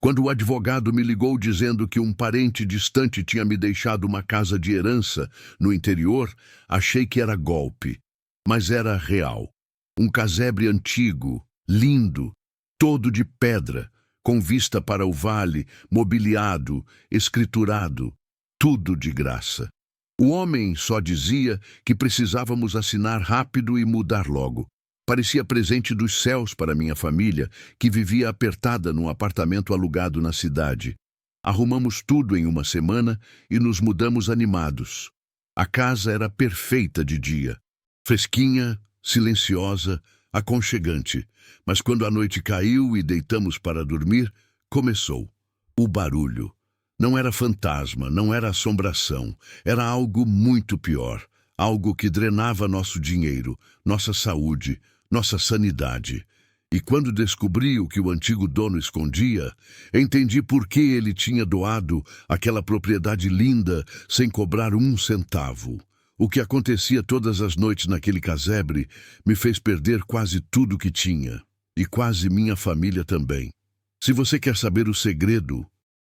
Quando o advogado me ligou dizendo que um parente distante tinha me deixado uma casa de herança no interior, achei que era golpe. Mas era real. Um casebre antigo, lindo, todo de pedra, com vista para o vale, mobiliado, escriturado, tudo de graça. O homem só dizia que precisávamos assinar rápido e mudar logo. Parecia presente dos céus para minha família, que vivia apertada num apartamento alugado na cidade. Arrumamos tudo em uma semana e nos mudamos animados. A casa era perfeita de dia, fresquinha, silenciosa, aconchegante. Mas quando a noite caiu e deitamos para dormir, começou o barulho. Não era fantasma, não era assombração, era algo muito pior, algo que drenava nosso dinheiro, nossa saúde, nossa sanidade. E quando descobri o que o antigo dono escondia, entendi por que ele tinha doado aquela propriedade linda sem cobrar um centavo. O que acontecia todas as noites naquele casebre me fez perder quase tudo que tinha, e quase minha família também. Se você quer saber o segredo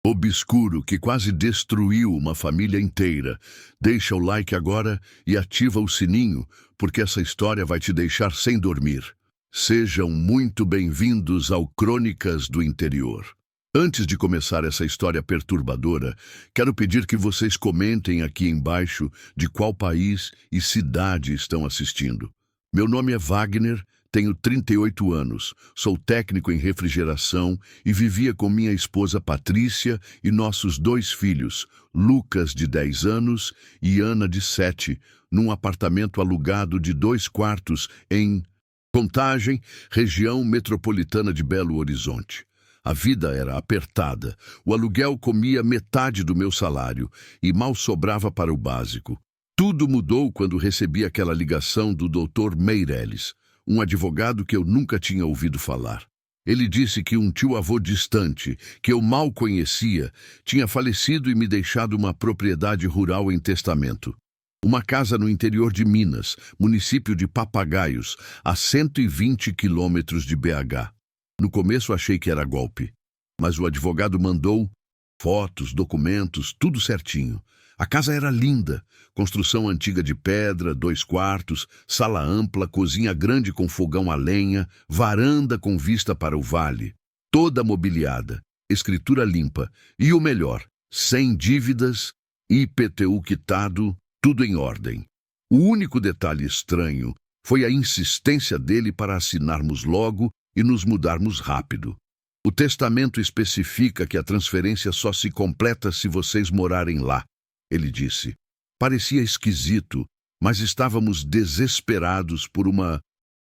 obscuro que quase destruiu uma família inteira, deixa o like agora e ativa o sininho, porque essa história vai te deixar sem dormir. Sejam muito bem-vindos ao Crônicas do Interior. Antes de começar essa história perturbadora, quero pedir que vocês comentem aqui embaixo de qual país e cidade estão assistindo. Meu nome é Wagner, tenho 38 anos, sou técnico em refrigeração e vivia com minha esposa Patrícia e nossos 2 filhos, Lucas, de 10 anos, e Ana, de 7, num apartamento alugado de 2 quartos em Contagem, região metropolitana de Belo Horizonte. A vida era apertada, o aluguel comia metade do meu salário e mal sobrava para o básico. Tudo mudou quando recebi aquela ligação do Dr. Meirelles, um advogado que eu nunca tinha ouvido falar. Ele disse que um tio-avô distante, que eu mal conhecia, tinha falecido e me deixado uma propriedade rural em testamento. Uma casa no interior de Minas, município de Papagaios, a 120 quilômetros de BH. No começo achei que era golpe, mas o advogado mandou fotos, documentos, tudo certinho. A casa era linda, construção antiga de pedra, 2 quartos, sala ampla, cozinha grande com fogão a lenha, varanda com vista para o vale, toda mobiliada, escritura limpa e o melhor, sem dívidas, IPTU quitado, tudo em ordem. O único detalhe estranho foi a insistência dele para assinarmos logo e nos mudarmos rápido. O testamento especifica que a transferência só se completa se vocês morarem lá, ele disse. Parecia esquisito, mas estávamos desesperados por uma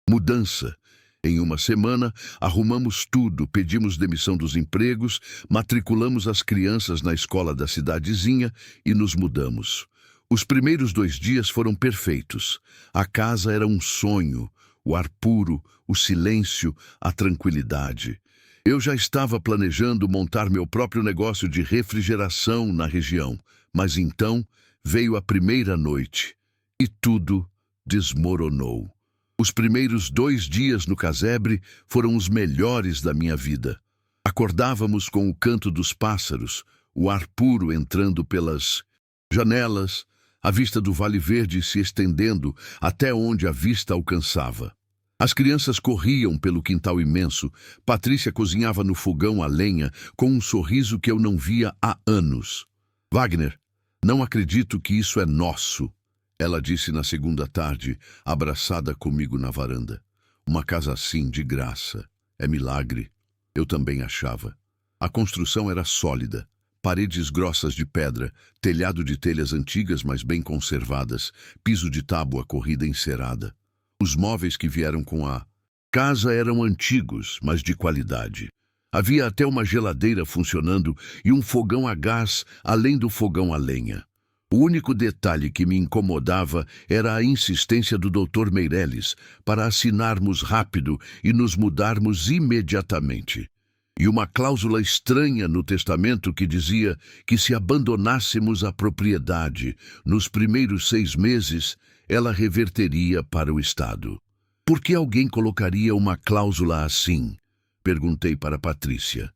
mudança. Em uma semana, arrumamos tudo, pedimos demissão dos empregos, matriculamos as crianças na escola da cidadezinha e nos mudamos. Os primeiros 2 dias foram perfeitos. A casa era um sonho, o ar puro, o silêncio, a tranquilidade. Eu já estava planejando montar meu próprio negócio de refrigeração na região, mas então veio a primeira noite e tudo desmoronou. Os primeiros 2 dias no casebre foram os melhores da minha vida. Acordávamos com o canto dos pássaros, o ar puro entrando pelas janelas, a vista do Vale Verde se estendendo até onde a vista alcançava. As crianças corriam pelo quintal imenso. Patrícia cozinhava no fogão a lenha com um sorriso que eu não via há anos. Wagner, não acredito que isso é nosso, ela disse na segunda tarde, abraçada comigo na varanda. Uma casa assim, de graça. É milagre. Eu também achava. A construção era sólida. Paredes grossas de pedra, telhado de telhas antigas mas bem conservadas, piso de tábua corrida encerada. Os móveis que vieram com a casa eram antigos, mas de qualidade. Havia até uma geladeira funcionando e um fogão a gás, além do fogão a lenha. O único detalhe que me incomodava era a insistência do Dr. Meirelles para assinarmos rápido e nos mudarmos imediatamente. E uma cláusula estranha no testamento que dizia que se abandonássemos a propriedade nos primeiros 6 meses, ela reverteria para o Estado. Por que alguém colocaria uma cláusula assim? Perguntei para Patrícia.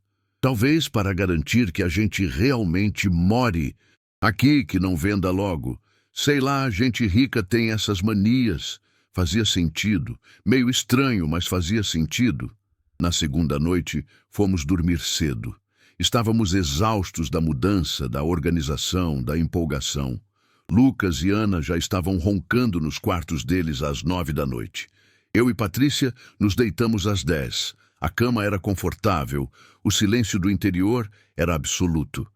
Talvez para garantir que a gente realmente more aqui, que não venda logo. Sei lá, gente rica tem essas manias. Fazia sentido. Meio estranho, mas fazia sentido. Na segunda noite, fomos dormir cedo. Estávamos exaustos da mudança, da organização, da empolgação. Lucas e Ana já estavam roncando nos quartos deles às 9 da noite. Eu e Patrícia nos deitamos às 10. A cama era confortável. O silêncio do interior era absoluto.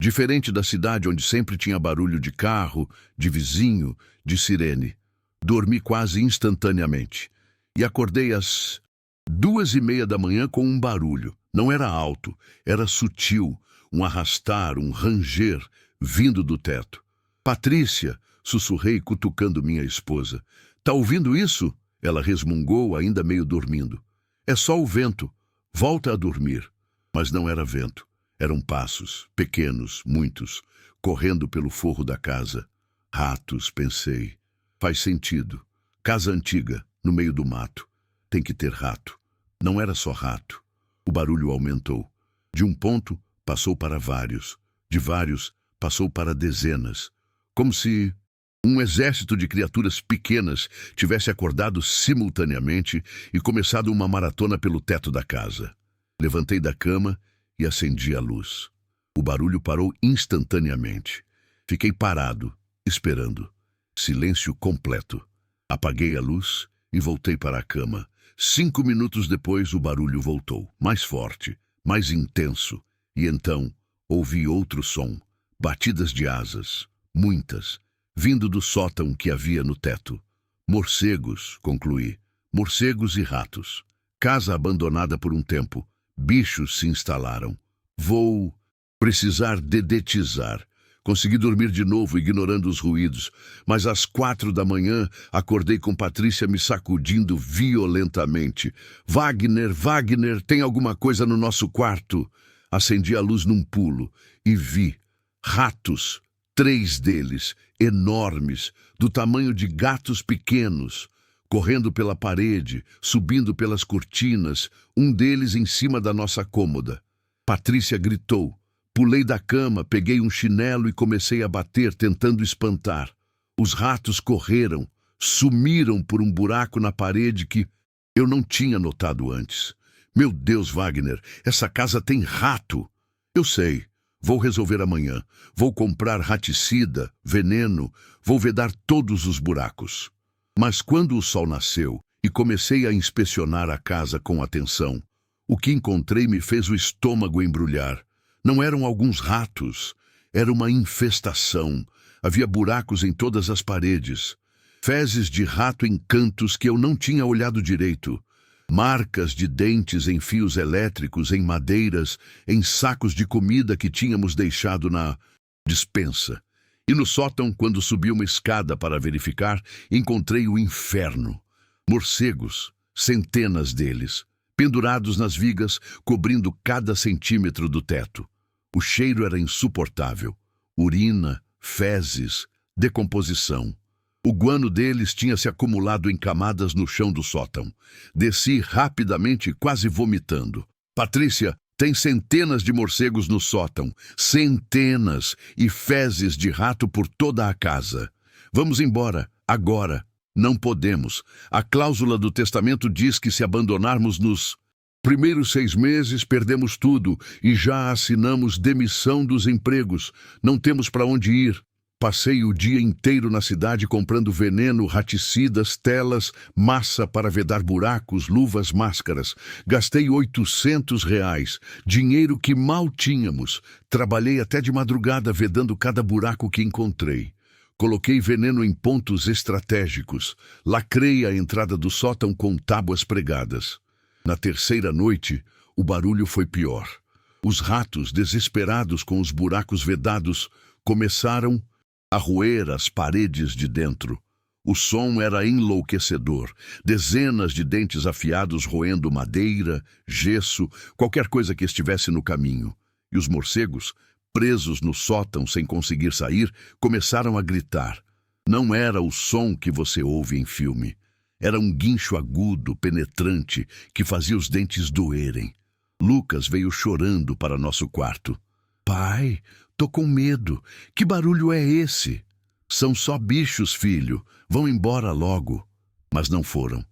Diferente da cidade onde sempre tinha barulho de carro, de vizinho, de sirene. Dormi quase instantaneamente. E acordei às 2:30 da manhã com um barulho. Não era alto, era sutil, um arrastar, um ranger, vindo do teto. Patrícia, sussurrei cutucando minha esposa. Tá ouvindo isso? Ela resmungou, ainda meio dormindo. É só o vento. Volta a dormir. Mas não era vento. Eram passos, pequenos, muitos, correndo pelo forro da casa. Ratos, pensei. Faz sentido. Casa antiga, no meio do mato. Tem que ter rato. Não era só rato. O barulho aumentou. De um ponto, passou para vários. De vários, passou para dezenas. Como se um exército de criaturas pequenas tivesse acordado simultaneamente e começado uma maratona pelo teto da casa. Levantei da cama e acendi a luz. O barulho parou instantaneamente. Fiquei parado, esperando. Silêncio completo. Apaguei a luz e voltei para a cama. 5 minutos depois, o barulho voltou, mais forte, mais intenso. E então, ouvi outro som. Batidas de asas, muitas, vindo do sótão que havia no teto. Morcegos, concluí. Morcegos e ratos. Casa abandonada por um tempo. Bichos se instalaram. Vou precisar dedetizar. Consegui dormir de novo, ignorando os ruídos, mas às 4 da manhã acordei com Patrícia me sacudindo violentamente. Wagner, Wagner, tem alguma coisa no nosso quarto? Acendi a luz num pulo e vi ratos, 3 deles, enormes, do tamanho de gatos pequenos, correndo pela parede, subindo pelas cortinas, um deles em cima da nossa cômoda. Patrícia gritou. Pulei da cama, peguei um chinelo e comecei a bater, tentando espantar. Os ratos correram, sumiram por um buraco na parede que eu não tinha notado antes. Meu Deus, Wagner, essa casa tem rato. Eu sei, vou resolver amanhã. Vou comprar raticida, veneno, vou vedar todos os buracos. Mas quando o sol nasceu e comecei a inspecionar a casa com atenção, o que encontrei me fez o estômago embrulhar. Não eram alguns ratos, era uma infestação. Havia buracos em todas as paredes. Fezes de rato em cantos que eu não tinha olhado direito. Marcas de dentes em fios elétricos, em madeiras, em sacos de comida que tínhamos deixado na despensa. E no sótão, quando subi uma escada para verificar, encontrei o inferno. Morcegos, centenas deles, pendurados nas vigas, cobrindo cada centímetro do teto. O cheiro era insuportável. Urina, fezes, decomposição. O guano deles tinha se acumulado em camadas no chão do sótão. Desci rapidamente, quase vomitando. Patrícia, tem centenas de morcegos no sótão. Centenas! E fezes de rato por toda a casa. Vamos embora, agora. Não podemos. A cláusula do testamento diz que se abandonarmos nos primeiros 6 meses, perdemos tudo e já assinamos demissão dos empregos. Não temos para onde ir. Passei o dia inteiro na cidade comprando veneno, raticidas, telas, massa para vedar buracos, luvas, máscaras. Gastei R$ 800, dinheiro que mal tínhamos. Trabalhei até de madrugada vedando cada buraco que encontrei. Coloquei veneno em pontos estratégicos. Lacrei a entrada do sótão com tábuas pregadas. Na terceira noite, o barulho foi pior. Os ratos, desesperados com os buracos vedados, começaram a roer as paredes de dentro. O som era enlouquecedor. Dezenas de dentes afiados roendo madeira, gesso, qualquer coisa que estivesse no caminho. E os morcegos, presos no sótão sem conseguir sair, começaram a gritar. Não era o som que você ouve em filme. Era um guincho agudo, penetrante, que fazia os dentes doerem. Lucas veio chorando para nosso quarto. Pai, tô com medo. Que barulho é esse? São só bichos, filho. Vão embora logo. Mas não foram.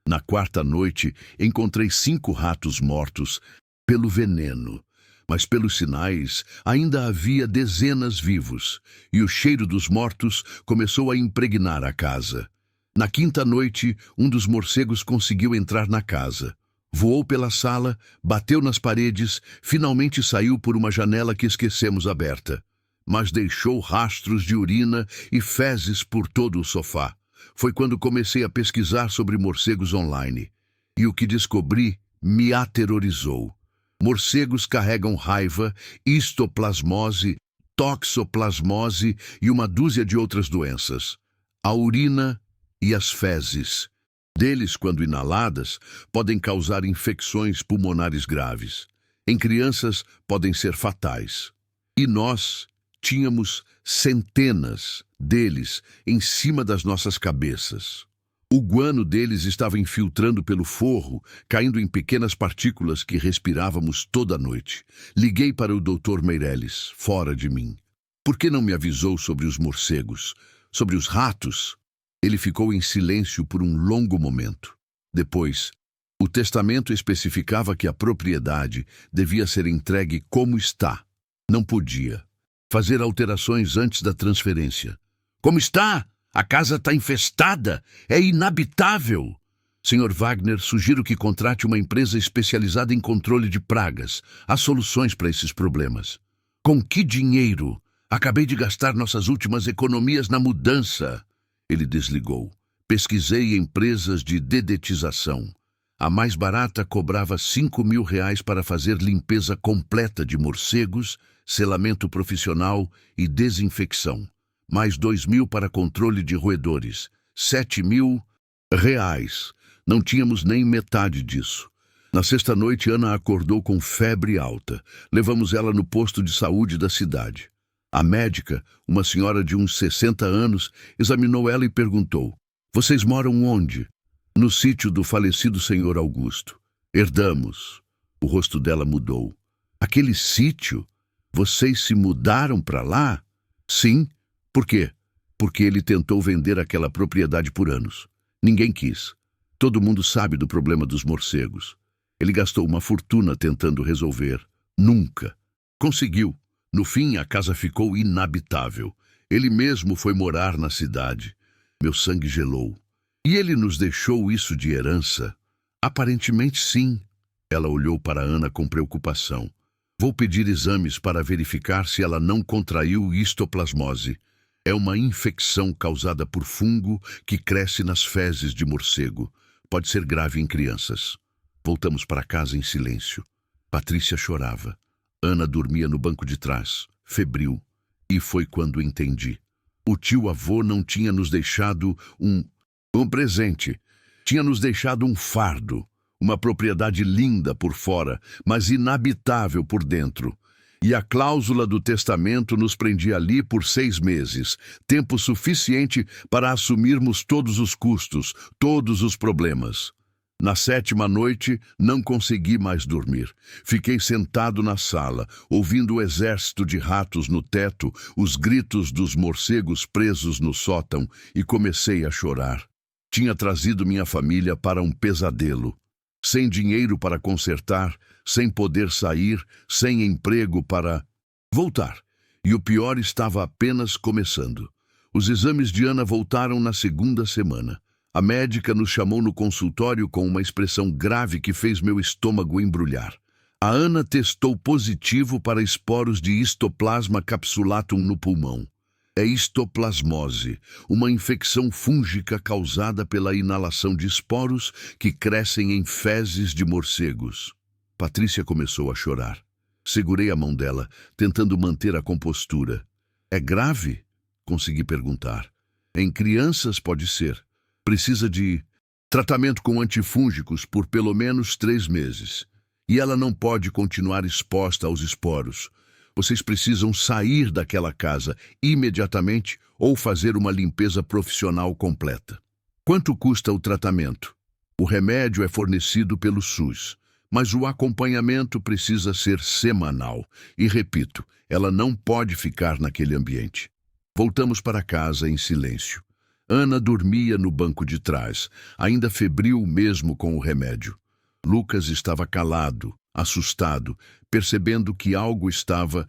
Na quarta noite, encontrei 5 ratos mortos pelo veneno. Mas pelos sinais, ainda havia dezenas vivos, e o cheiro dos mortos começou a impregnar a casa. Na quinta noite, um dos morcegos conseguiu entrar na casa. Voou pela sala, bateu nas paredes, finalmente saiu por uma janela que esquecemos aberta. Mas deixou rastros de urina e fezes por todo o sofá. Foi quando comecei a pesquisar sobre morcegos online. E o que descobri me aterrorizou. Morcegos carregam raiva, histoplasmose, toxoplasmose e uma dúzia de outras doenças. A urina e as fezes deles, quando inaladas, podem causar infecções pulmonares graves. Em crianças, podem ser fatais. E nós tínhamos centenas deles em cima das nossas cabeças. O guano deles estava infiltrando pelo forro, caindo em pequenas partículas que respirávamos toda noite. Liguei para o Dr. Meirelles, fora de mim. Por que não me avisou sobre os morcegos? Sobre os ratos? Ele ficou em silêncio por um longo momento. Depois, o testamento especificava que a propriedade devia ser entregue como está. Não podia fazer alterações antes da transferência. Como está? A casa está infestada. É inabitável. Sr. Wagner, sugiro que contrate uma empresa especializada em controle de pragas. Há soluções para esses problemas. Com que dinheiro? Acabei de gastar nossas últimas economias na mudança. Ele desligou. Pesquisei empresas de dedetização. A mais barata cobrava R$ 5.000 para fazer limpeza completa de morcegos, selamento profissional e desinfecção. Mais 2.000 para controle de roedores. R$ 7.000. Não tínhamos nem metade disso. Na sexta noite, Ana acordou com febre alta. Levamos ela no posto de saúde da cidade. A médica, uma senhora de uns 60 anos, examinou ela e perguntou: "Vocês moram onde?" "No sítio do falecido senhor Augusto." "Herdamos." O rosto dela mudou. "Aquele sítio? Vocês se mudaram para lá?" "Sim." "Por quê?" "Porque ele tentou vender aquela propriedade por anos. Ninguém quis. Todo mundo sabe do problema dos morcegos. Ele gastou uma fortuna tentando resolver. Nunca conseguiu. No fim, a casa ficou inabitável. Ele mesmo foi morar na cidade. Meu sangue gelou. E ele nos deixou isso de herança?" "Aparentemente, sim." Ela olhou para Ana com preocupação. "Vou pedir exames para verificar se ela não contraiu histoplasmose. É uma infecção causada por fungo que cresce nas fezes de morcego. Pode ser grave em crianças." Voltamos para casa em silêncio. Patrícia chorava. Ana dormia no banco de trás, febril. E foi quando entendi. O tio-avô não tinha nos deixado um presente. Tinha nos deixado um fardo. Uma propriedade linda por fora, mas inabitável por dentro. E a cláusula do testamento nos prendia ali por 6 meses, tempo suficiente para assumirmos todos os custos, todos os problemas. Na 7ª noite, não consegui mais dormir. Fiquei sentado na sala, ouvindo o exército de ratos no teto, os gritos dos morcegos presos no sótão, e comecei a chorar. Tinha trazido minha família para um pesadelo. Sem dinheiro para consertar, sem poder sair, sem emprego para voltar. E o pior estava apenas começando. Os exames de Ana voltaram na 2ª semana. A médica nos chamou no consultório com uma expressão grave que fez meu estômago embrulhar. A Ana testou positivo para esporos de Histoplasma capsulatum no pulmão. É histoplasmose, uma infecção fúngica causada pela inalação de esporos que crescem em fezes de morcegos. Patrícia começou a chorar. Segurei a mão dela, tentando manter a compostura. "É grave?" consegui perguntar. "Em crianças pode ser. Precisa de tratamento com antifúngicos por pelo menos 3 meses. E ela não pode continuar exposta aos esporos. Vocês precisam sair daquela casa imediatamente ou fazer uma limpeza profissional completa." "Quanto custa o tratamento?" "O remédio é fornecido pelo SUS, mas o acompanhamento precisa ser semanal. E repito, ela não pode ficar naquele ambiente. Voltamos para casa em silêncio. Ana dormia no banco de trás, ainda febril mesmo com o remédio. Lucas estava calado, assustado, percebendo que algo estava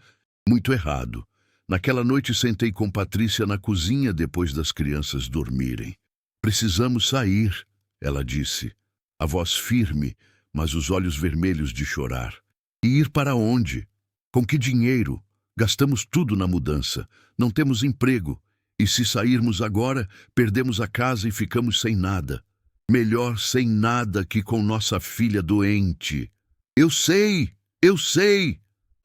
muito errado. Naquela noite sentei com Patrícia na cozinha depois das crianças dormirem. Precisamos sair, ela disse, a voz firme, mas os olhos vermelhos de chorar. E ir para onde? Com que dinheiro? Gastamos tudo na mudança. Não temos emprego. E se sairmos agora, perdemos a casa e ficamos sem nada. Melhor sem nada que com nossa filha doente. Eu sei!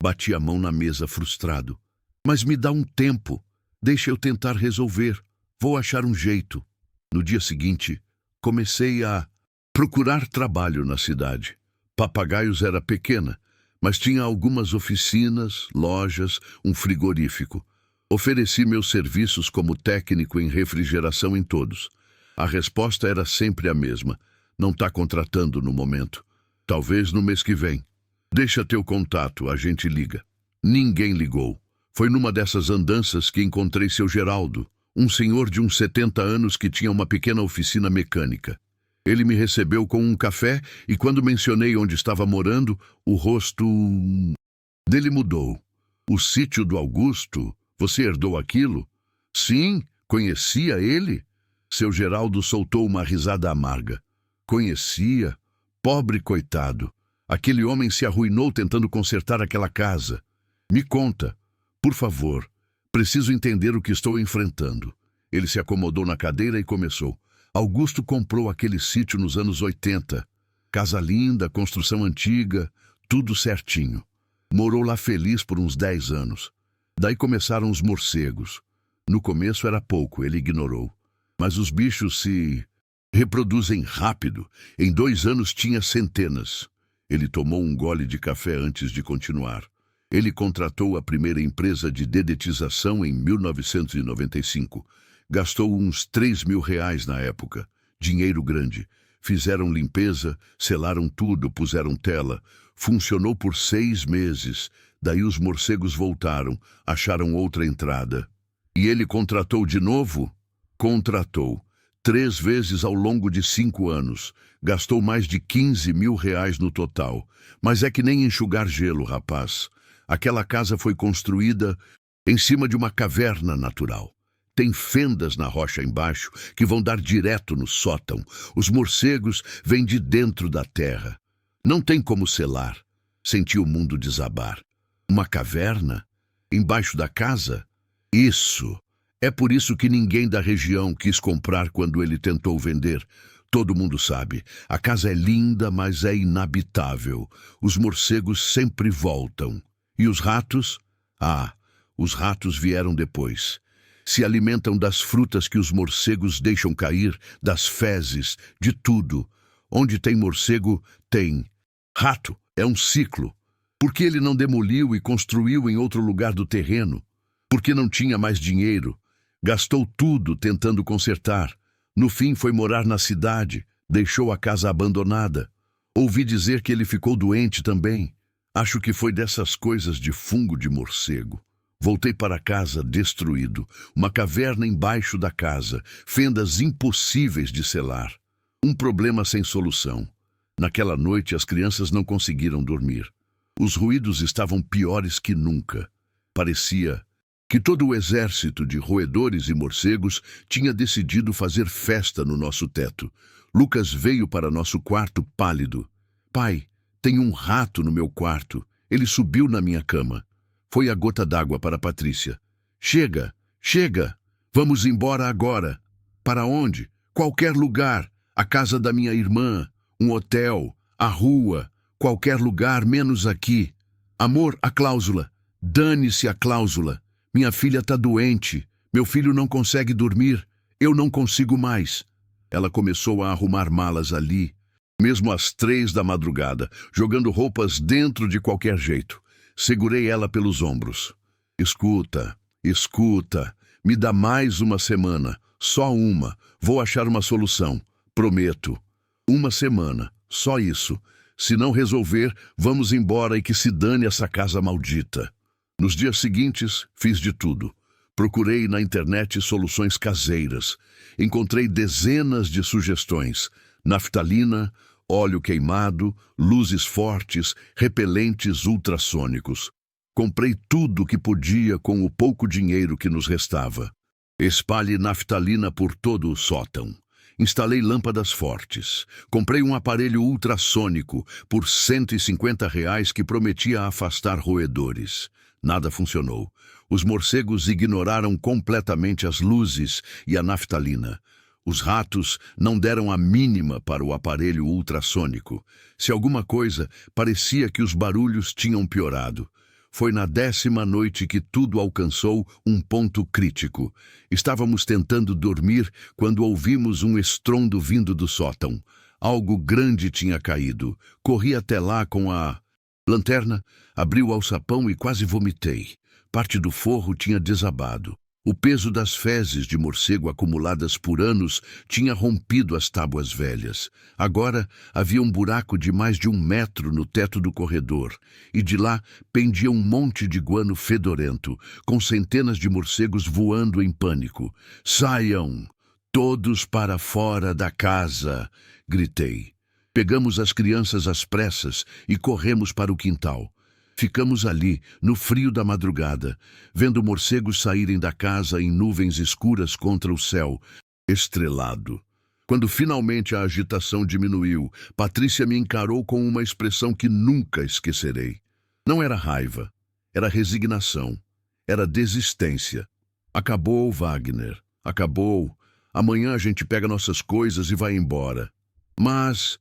Bati a mão na mesa frustrado. Mas me dá um tempo. Deixa eu tentar resolver. Vou achar um jeito. No dia seguinte, comecei a procurar trabalho na cidade. Papagaios era pequena, mas tinha algumas oficinas, lojas, um frigorífico. Ofereci meus serviços como técnico em refrigeração em todos. A resposta era sempre a mesma. Não está contratando no momento. Talvez no mês que vem. Deixa teu contato, a gente liga. Ninguém ligou. Foi numa dessas andanças que encontrei seu Geraldo, um senhor de uns 70 anos que tinha uma pequena oficina mecânica. Ele me recebeu com um café e quando mencionei onde estava morando, o rosto dele mudou. O sítio do Augusto? Você herdou aquilo? Sim, conhecia ele? Seu Geraldo soltou uma risada amarga. Conhecia? Pobre coitado. Aquele homem se arruinou tentando consertar aquela casa. Me conta, por favor. Preciso entender o que estou enfrentando. Ele se acomodou na cadeira e começou. Augusto comprou aquele sítio nos anos 80. Casa linda, construção antiga, tudo certinho. Morou lá feliz por uns 10 anos. Daí começaram os morcegos. No começo era pouco, ele ignorou. Mas os bichos se reproduzem rápido. Em 2 anos tinha centenas. Ele tomou um gole de café antes de continuar. Ele contratou a primeira empresa de dedetização em 1995. Gastou uns R$3.000 na época. Dinheiro grande. Fizeram limpeza, selaram tudo, puseram tela. Funcionou por 6 meses. Daí os morcegos voltaram, acharam outra entrada. E ele contratou de novo? Contratou. 3 vezes ao longo de 5 anos. Gastou mais de R$15.000 no total. Mas é que nem enxugar gelo, rapaz. Aquela casa foi construída em cima de uma caverna natural. Tem fendas na rocha embaixo que vão dar direto no sótão. Os morcegos vêm de dentro da terra. Não tem como selar. Senti o mundo desabar. Uma caverna? Embaixo da casa? Isso. É por isso que ninguém da região quis comprar quando ele tentou vender. Todo mundo sabe. A casa é linda, mas é inabitável. Os morcegos sempre voltam. E os ratos? Ah, os ratos vieram depois. Se alimentam das frutas que os morcegos deixam cair, das fezes, de tudo. Onde tem morcego, tem rato. É um ciclo. Por que ele não demoliu e construiu em outro lugar do terreno? Porque não tinha mais dinheiro. Gastou tudo tentando consertar. No fim foi morar na cidade. Deixou a casa abandonada. Ouvi dizer que ele ficou doente também. Acho que foi dessas coisas de fungo de morcego. Voltei para casa destruído. Uma caverna embaixo da casa. Fendas impossíveis de selar. Um problema sem solução. Naquela noite as crianças não conseguiram dormir. Os ruídos estavam piores que nunca. Parecia que todo o exército de roedores e morcegos tinha decidido fazer festa no nosso teto. Lucas veio para nosso quarto pálido. Pai, tem um rato no meu quarto. Ele subiu na minha cama. Foi a gota d'água para Patrícia. Chega, chega. Vamos embora agora. Para onde? Qualquer lugar. A casa da minha irmã, um hotel, a rua, qualquer lugar menos aqui. Amor, a cláusula. Dane-se a cláusula. Minha filha está doente. Meu filho não consegue dormir. Eu não consigo mais. Ela começou a arrumar malas ali, mesmo às 3 da madrugada, jogando roupas dentro de qualquer jeito. Segurei ela pelos ombros. Escuta, me dá mais uma semana, só uma. Vou achar uma solução, prometo. Uma semana, só isso. Se não resolver, vamos embora e que se dane essa casa maldita. Nos dias seguintes, fiz de tudo. Procurei na internet soluções caseiras. Encontrei dezenas de sugestões: naftalina, óleo queimado, luzes fortes, repelentes ultrassônicos. Comprei tudo o que podia com o pouco dinheiro que nos restava. Espalhe naftalina por todo o sótão. Instalei lâmpadas fortes. Comprei um aparelho ultrassônico por R$ 150 que prometia afastar roedores. Nada funcionou. Os morcegos ignoraram completamente as luzes e a naftalina. Os ratos não deram a mínima para o aparelho ultrassônico. Se alguma coisa, parecia que os barulhos tinham piorado. Foi na 10ª noite que tudo alcançou um ponto crítico. Estávamos tentando dormir quando ouvimos um estrondo vindo do sótão. Algo grande tinha caído. Corri até lá com a lanterna, abri o alçapão e quase vomitei. Parte do forro tinha desabado. O peso das fezes de morcego acumuladas por anos tinha rompido as tábuas velhas. Agora havia um buraco de mais de 1 metro no teto do corredor, e de lá pendia um monte de guano fedorento, com centenas de morcegos voando em pânico. "Saiam! Todos para fora da casa!" gritei. Pegamos as crianças às pressas e corremos para o quintal. Ficamos ali, no frio da madrugada, vendo morcegos saírem da casa em nuvens escuras contra o céu estrelado. Quando finalmente a agitação diminuiu, Patrícia me encarou com uma expressão que nunca esquecerei. Não era raiva, era resignação, era desistência. "Acabou, Wagner, acabou. Amanhã a gente pega nossas coisas e vai embora." "Mas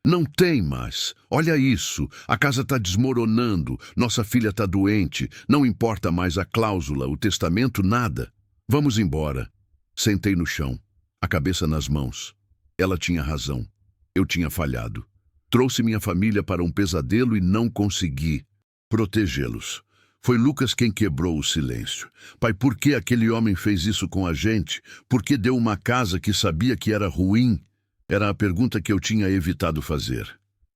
não tem mais. Olha isso. A casa está desmoronando. Nossa filha está doente. Não importa mais a cláusula, o testamento, nada. Vamos embora." Sentei no chão, a cabeça nas mãos. Ela tinha razão. Eu tinha falhado. Trouxe minha família para um pesadelo e não consegui protegê-los. Foi Lucas quem quebrou o silêncio. "Pai, por que aquele homem fez isso com a gente? Por que deu uma casa que sabia que era ruim?" Era a pergunta que eu tinha evitado fazer.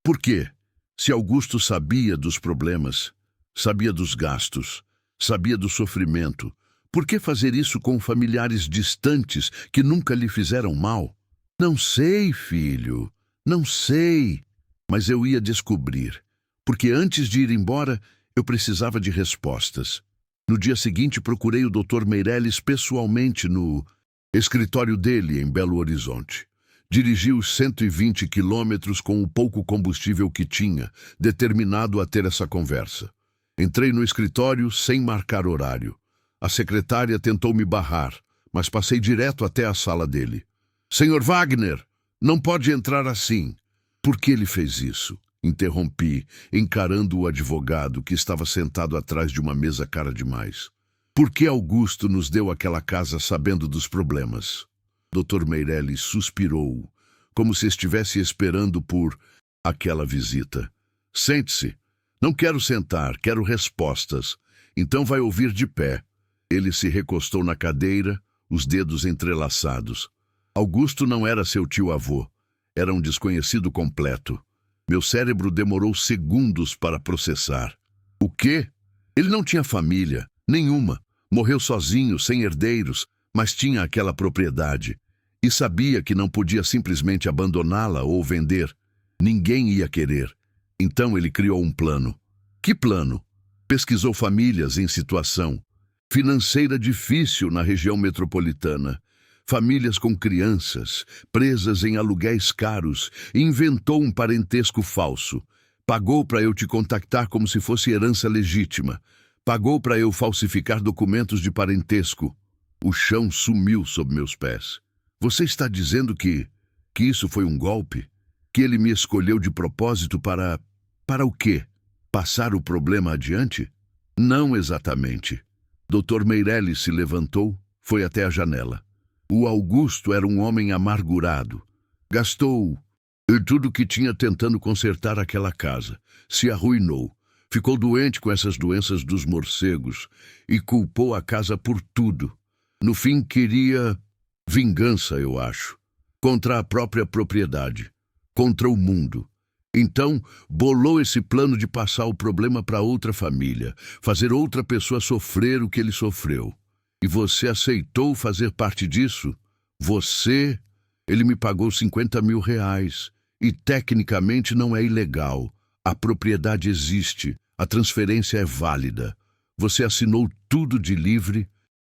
Por quê? Se Augusto sabia dos problemas, sabia dos gastos, sabia do sofrimento, por que fazer isso com familiares distantes que nunca lhe fizeram mal? "Não sei, filho, não sei." Mas eu ia descobrir, porque antes de ir embora, eu precisava de respostas. No dia seguinte, procurei o Dr. Meirelles pessoalmente no escritório dele, em Belo Horizonte. Dirigi os 120 quilômetros com o pouco combustível que tinha, determinado a ter essa conversa. Entrei no escritório sem marcar horário. A secretária tentou me barrar, mas passei direto até a sala dele. "Senhor Wagner, não pode entrar assim." "Por que ele fez isso?" interrompi, encarando o advogado que estava sentado atrás de uma mesa cara demais. "Por que Augusto nos deu aquela casa sabendo dos problemas?" Dr. Meirelles suspirou, como se estivesse esperando por aquela visita. "Sente-se." "Não quero sentar, quero respostas." "Então vai ouvir de pé." Ele se recostou na cadeira, os dedos entrelaçados. Augusto não era seu tio-avô, era um desconhecido completo. Meu cérebro demorou segundos para processar. O quê? Ele não tinha família, nenhuma. Morreu sozinho, sem herdeiros, mas tinha aquela propriedade. E sabia que não podia simplesmente abandoná-la ou vender. Ninguém ia querer. Então ele criou um plano. Que plano? Pesquisou famílias em situação financeira difícil na região metropolitana. Famílias com crianças, presas em aluguéis caros, e inventou um parentesco falso. Pagou para eu te contactar como se fosse herança legítima. Pagou para eu falsificar documentos de parentesco. O chão sumiu sob meus pés. Você está dizendo que isso foi um golpe? Que ele me escolheu de propósito para o quê? Passar o problema adiante? Não exatamente. Dr. Meirelles se levantou, foi até a janela. O Augusto era um homem amargurado. Gastou tudo que tinha tentando consertar aquela casa. Se arruinou. Ficou doente com essas doenças dos morcegos e culpou a casa por tudo. No fim, queria vingança, eu acho. Contra a própria propriedade. Contra o mundo. Então, bolou esse plano de passar o problema para outra família, fazer outra pessoa sofrer o que ele sofreu. E você aceitou fazer parte disso? Você? Ele me pagou R$ 50.000 e tecnicamente não é ilegal. A propriedade existe, a transferência é válida. Você assinou tudo de livre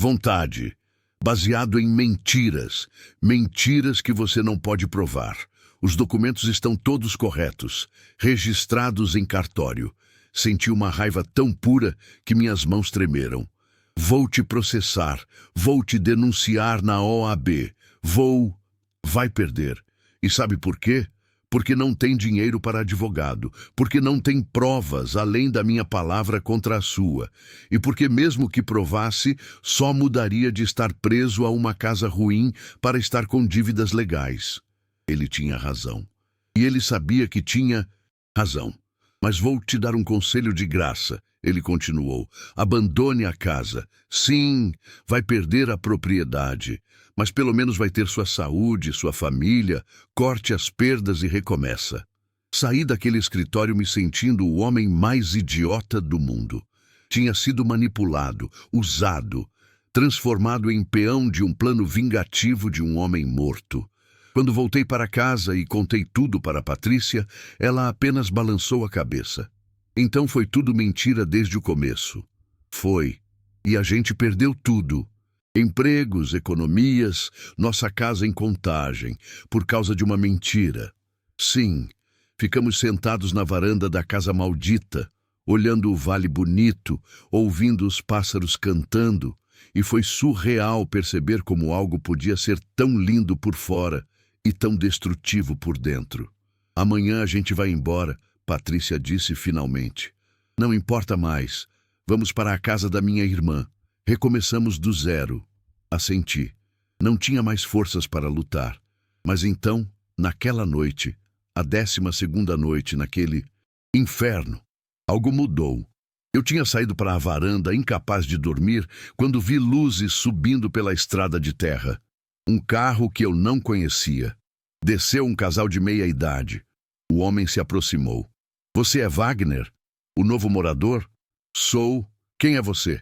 vontade, baseado em mentiras, mentiras que você não pode provar. Os documentos estão todos corretos, registrados em cartório. Senti uma raiva tão pura que minhas mãos tremeram. Vou te processar, vou te denunciar na OAB, vai perder. E sabe por quê? Porque não tem dinheiro para advogado, porque não tem provas além da minha palavra contra a sua, e porque mesmo que provasse, só mudaria de estar preso a uma casa ruim para estar com dívidas legais. Ele tinha razão. E ele sabia que tinha razão. Mas vou te dar um conselho de graça, ele continuou. Abandone a casa. Sim, vai perder a propriedade, mas pelo menos vai ter sua saúde, sua família. Corte as perdas e recomeça. Saí daquele escritório me sentindo o homem mais idiota do mundo. Tinha sido manipulado, usado, transformado em peão de um plano vingativo de um homem morto. Quando voltei para casa e contei tudo para Patrícia, ela apenas balançou a cabeça. Então foi tudo mentira desde o começo. Foi. E a gente perdeu tudo. Empregos, economias, nossa casa em Contagem, por causa de uma mentira. Sim, ficamos sentados na varanda da casa maldita, olhando o vale bonito, ouvindo os pássaros cantando, e foi surreal perceber como algo podia ser tão lindo por fora e tão destrutivo por dentro. Amanhã a gente vai embora, Patrícia disse finalmente. Não importa mais. Vamos para a casa da minha irmã. Recomeçamos do zero. Assenti. Não tinha mais forças para lutar. Mas então, naquela noite, a 12ª noite naquele inferno, algo mudou. Eu tinha saído para a varanda, incapaz de dormir, quando vi luzes subindo pela estrada de terra. Um carro que eu não conhecia. Desceu um casal de meia-idade. O homem se aproximou. Você é Wagner? O novo morador? Sou. Quem é você?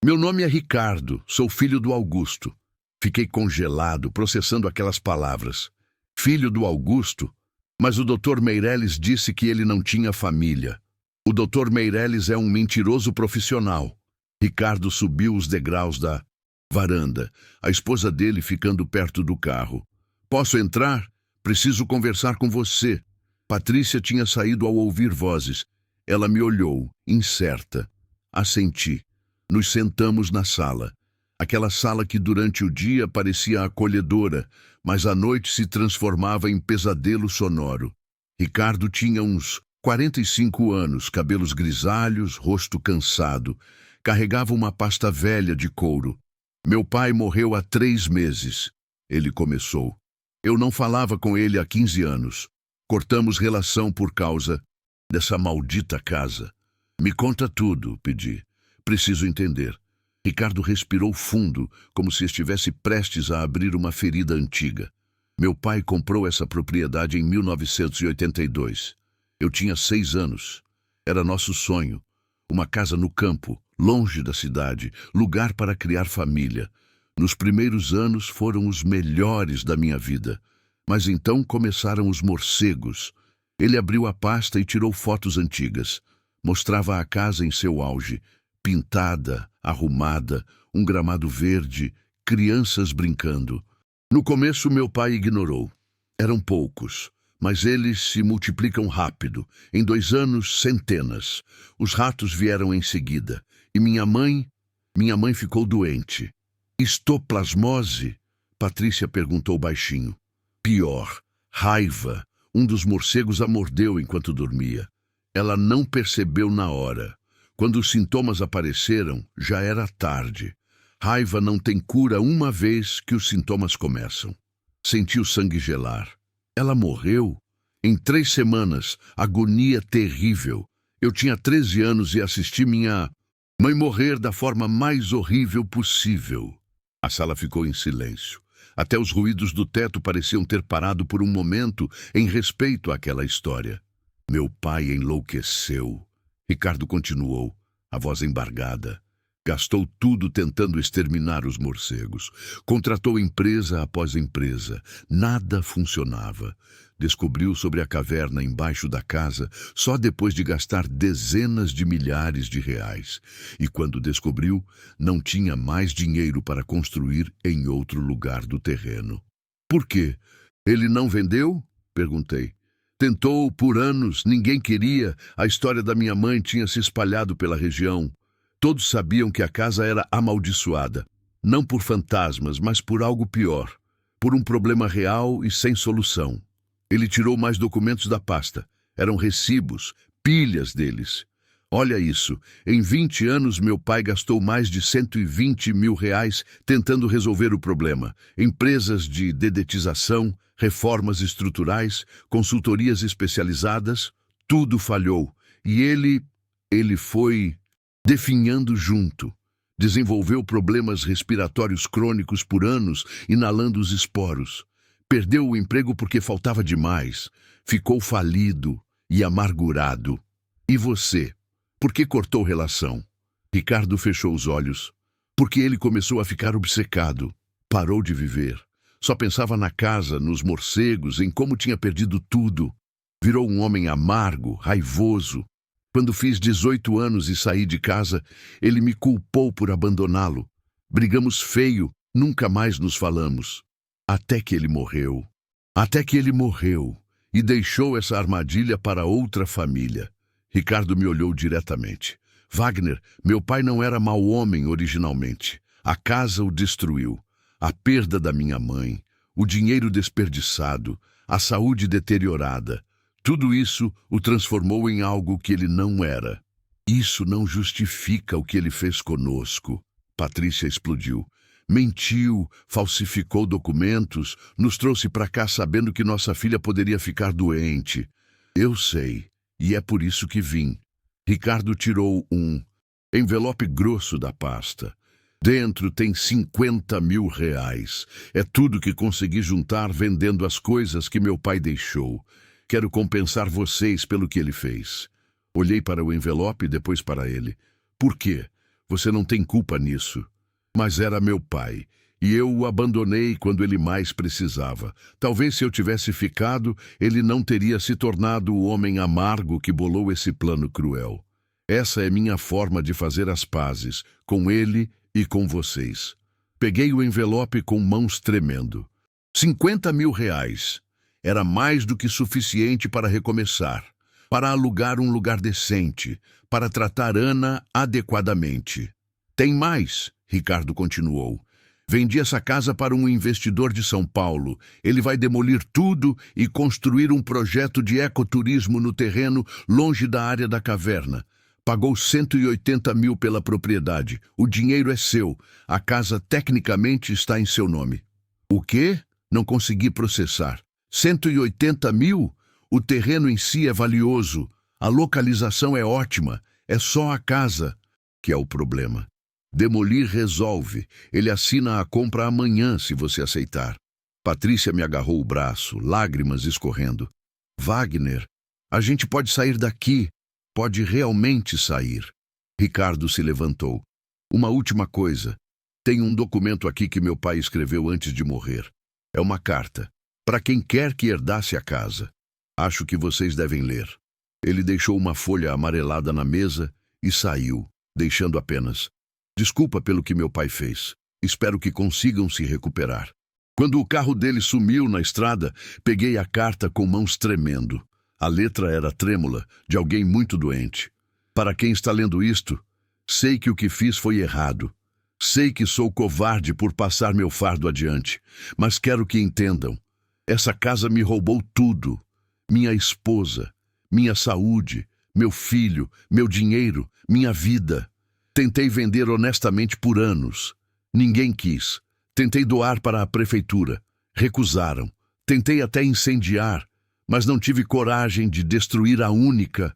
Meu nome é Ricardo, sou filho do Augusto. Fiquei congelado, processando aquelas palavras. Filho do Augusto? Mas o Dr. Meirelles disse que ele não tinha família. O Dr. Meirelles é um mentiroso profissional. Ricardo subiu os degraus da varanda, a esposa dele ficando perto do carro. Posso entrar? Preciso conversar com você. Patrícia tinha saído ao ouvir vozes. Ela me olhou, incerta. Assenti. Nos sentamos na sala. Aquela sala que durante o dia parecia acolhedora, mas à noite se transformava em pesadelo sonoro. Ricardo tinha uns 45 anos, cabelos grisalhos, rosto cansado. Carregava uma pasta velha de couro. Meu pai morreu há 3 meses. Ele começou. Eu não falava com ele há 15 anos. Cortamos relação por causa dessa maldita casa. Me conta tudo, pedi. Preciso entender. Ricardo respirou fundo, como se estivesse prestes a abrir uma ferida antiga. Meu pai comprou essa propriedade em 1982. Eu tinha 6 anos. Era nosso sonho. Uma casa no campo, longe da cidade, lugar para criar família. Nos primeiros anos foram os melhores da minha vida. Mas então começaram os morcegos. Ele abriu a pasta e tirou fotos antigas. Mostrava a casa em seu auge, pintada, arrumada, um gramado verde, crianças brincando. No começo meu pai ignorou. Eram poucos, mas eles se multiplicam rápido. Em 2 anos, centenas. Os ratos vieram em seguida. E minha mãe ficou doente. Histoplasmose? Patrícia perguntou baixinho. Pior, raiva. Um dos morcegos a mordeu enquanto dormia. Ela não percebeu na hora. Quando os sintomas apareceram, já era tarde. Raiva não tem cura uma vez que os sintomas começam. Senti o sangue gelar. Ela morreu? Em 3 semanas, agonia terrível. Eu tinha 13 anos e assisti minha mãe morrer da forma mais horrível possível. A sala ficou em silêncio. Até os ruídos do teto pareciam ter parado por um momento em respeito àquela história. Meu pai enlouqueceu. Ricardo continuou, a voz embargada. Gastou tudo tentando exterminar os morcegos. Contratou empresa após empresa. Nada funcionava. Descobriu sobre a caverna embaixo da casa só depois de gastar dezenas de milhares de reais. E quando descobriu, não tinha mais dinheiro para construir em outro lugar do terreno. Por quê? Ele não vendeu? Perguntei. Tentou por anos, ninguém queria. A história da minha mãe tinha se espalhado pela região. Todos sabiam que a casa era amaldiçoada. Não por fantasmas, mas por algo pior. Por um problema real e sem solução. Ele tirou mais documentos da pasta. Eram recibos, pilhas deles. Olha isso, em 20 anos meu pai gastou mais de 120 mil reais tentando resolver o problema. Empresas de dedetização, reformas estruturais, consultorias especializadas, tudo falhou. E ele foi definhando junto. Desenvolveu problemas respiratórios crônicos por anos, inalando os esporos. Perdeu o emprego porque faltava demais. Ficou falido e amargurado. E você? Por que cortou relação? Ricardo fechou os olhos. Porque ele começou a ficar obcecado. Parou de viver. Só pensava na casa, nos morcegos, em como tinha perdido tudo. Virou um homem amargo, raivoso. Quando fiz 18 anos e saí de casa, ele me culpou por abandoná-lo. Brigamos feio, nunca mais nos falamos. Até que ele morreu. Até que ele morreu e deixou essa armadilha para outra família. Ricardo me olhou diretamente. Wagner, meu pai não era mau homem originalmente. A casa o destruiu. A perda da minha mãe, o dinheiro desperdiçado, a saúde deteriorada. Tudo isso o transformou em algo que ele não era. Isso não justifica o que ele fez conosco. Patrícia explodiu. Mentiu, falsificou documentos, nos trouxe para cá sabendo que nossa filha poderia ficar doente. Eu sei, e é por isso que vim. Ricardo tirou um envelope grosso da pasta. Dentro tem 50 mil reais. É tudo que consegui juntar vendendo as coisas que meu pai deixou. Quero compensar vocês pelo que ele fez. Olhei para o envelope e depois para ele. Por quê? Você não tem culpa nisso. Mas era meu pai, e eu o abandonei quando ele mais precisava. Talvez se eu tivesse ficado, ele não teria se tornado o homem amargo que bolou esse plano cruel. Essa é minha forma de fazer as pazes, com ele e com vocês. Peguei o envelope com mãos tremendo. 50 mil reais. Era mais do que suficiente para recomeçar, para alugar um lugar decente, para tratar Ana adequadamente. Tem mais, Ricardo continuou. Vendi essa casa para um investidor de São Paulo. Ele vai demolir tudo e construir um projeto de ecoturismo no terreno longe da área da caverna. Pagou 180 mil pela propriedade. O dinheiro é seu. A casa tecnicamente está em seu nome. O quê? Não consegui processar. 180 mil? O terreno em si é valioso. A localização é ótima. É só a casa que é o problema. Demolir resolve. Ele assina a compra amanhã, se você aceitar. Patrícia me agarrou o braço, lágrimas escorrendo. Wagner, a gente pode sair daqui. Pode realmente sair. Ricardo se levantou. Uma última coisa. Tem um documento aqui que meu pai escreveu antes de morrer. É uma carta. Para quem quer que herdasse a casa. Acho que vocês devem ler. Ele deixou uma folha amarelada na mesa e saiu, deixando apenas: desculpa pelo que meu pai fez. Espero que consigam se recuperar. Quando o carro dele sumiu na estrada, peguei a carta com mãos tremendo. A letra era trêmula, de alguém muito doente. Para quem está lendo isto, sei que o que fiz foi errado. Sei que sou covarde por passar meu fardo adiante, mas quero que entendam. Essa casa me roubou tudo. Minha esposa, minha saúde, meu filho, meu dinheiro, minha vida. Tentei vender honestamente por anos. Ninguém quis. Tentei doar para a prefeitura. Recusaram. Tentei até incendiar, mas não tive coragem de destruir a única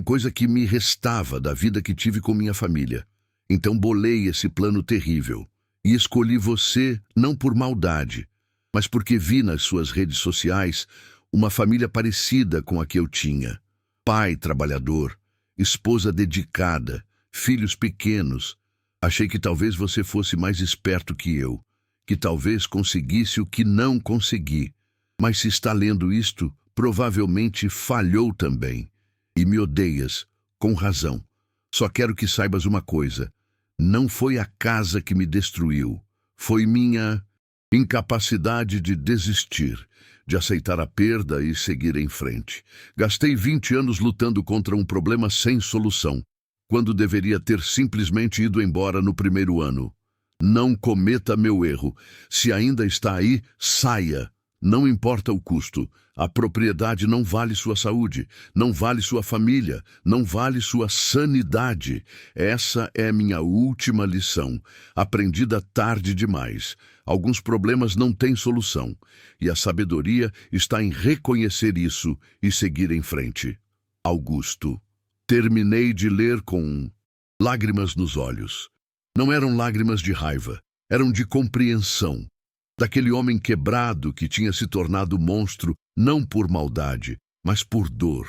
coisa que me restava da vida que tive com minha família. Então bolei esse plano terrível e escolhi você não por maldade, mas porque vi nas suas redes sociais uma família parecida com a que eu tinha. pai trabalhador, esposa dedicada, filhos pequenos. Achei que talvez você fosse mais esperto que eu, que talvez conseguisse o que não consegui. Mas se está lendo isto, provavelmente falhou também. E me odeias, com razão. Só quero que saibas uma coisa. Não foi a casa que me destruiu. Foi minha incapacidade de desistir, de aceitar a perda e seguir em frente. Gastei 20 anos lutando contra um problema sem solução, quando deveria ter simplesmente ido embora no primeiro ano. Não cometa meu erro. Se ainda está aí, saia. Não importa o custo. A propriedade não vale sua saúde, não vale sua família, não vale sua sanidade. Essa é minha última lição, aprendida tarde demais. Alguns problemas não têm solução, e a sabedoria está em reconhecer isso e seguir em frente. Augusto. Terminei de ler com lágrimas nos olhos. Não eram lágrimas de raiva, eram de compreensão. Daquele homem quebrado que tinha se tornado monstro, não por maldade, mas por dor.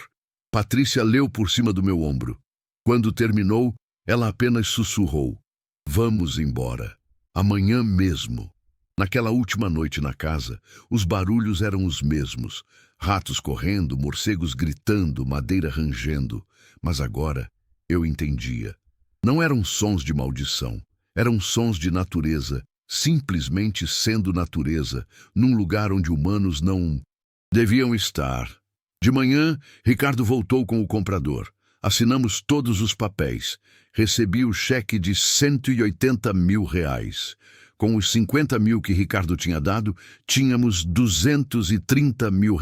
Patrícia leu por cima do meu ombro. Quando terminou, ela apenas sussurrou: "Vamos embora. Amanhã mesmo." Naquela última noite na casa, os barulhos eram os mesmos. Ratos correndo, morcegos gritando, madeira rangendo. Mas agora eu entendia. Não eram sons de maldição, eram sons de natureza, simplesmente sendo natureza, num lugar onde humanos não deviam estar. De manhã, Ricardo voltou com o comprador. Assinamos todos os papéis. Recebi o cheque de R$180 mil. Com os 50 mil que Ricardo tinha dado, tínhamos R$230 mil.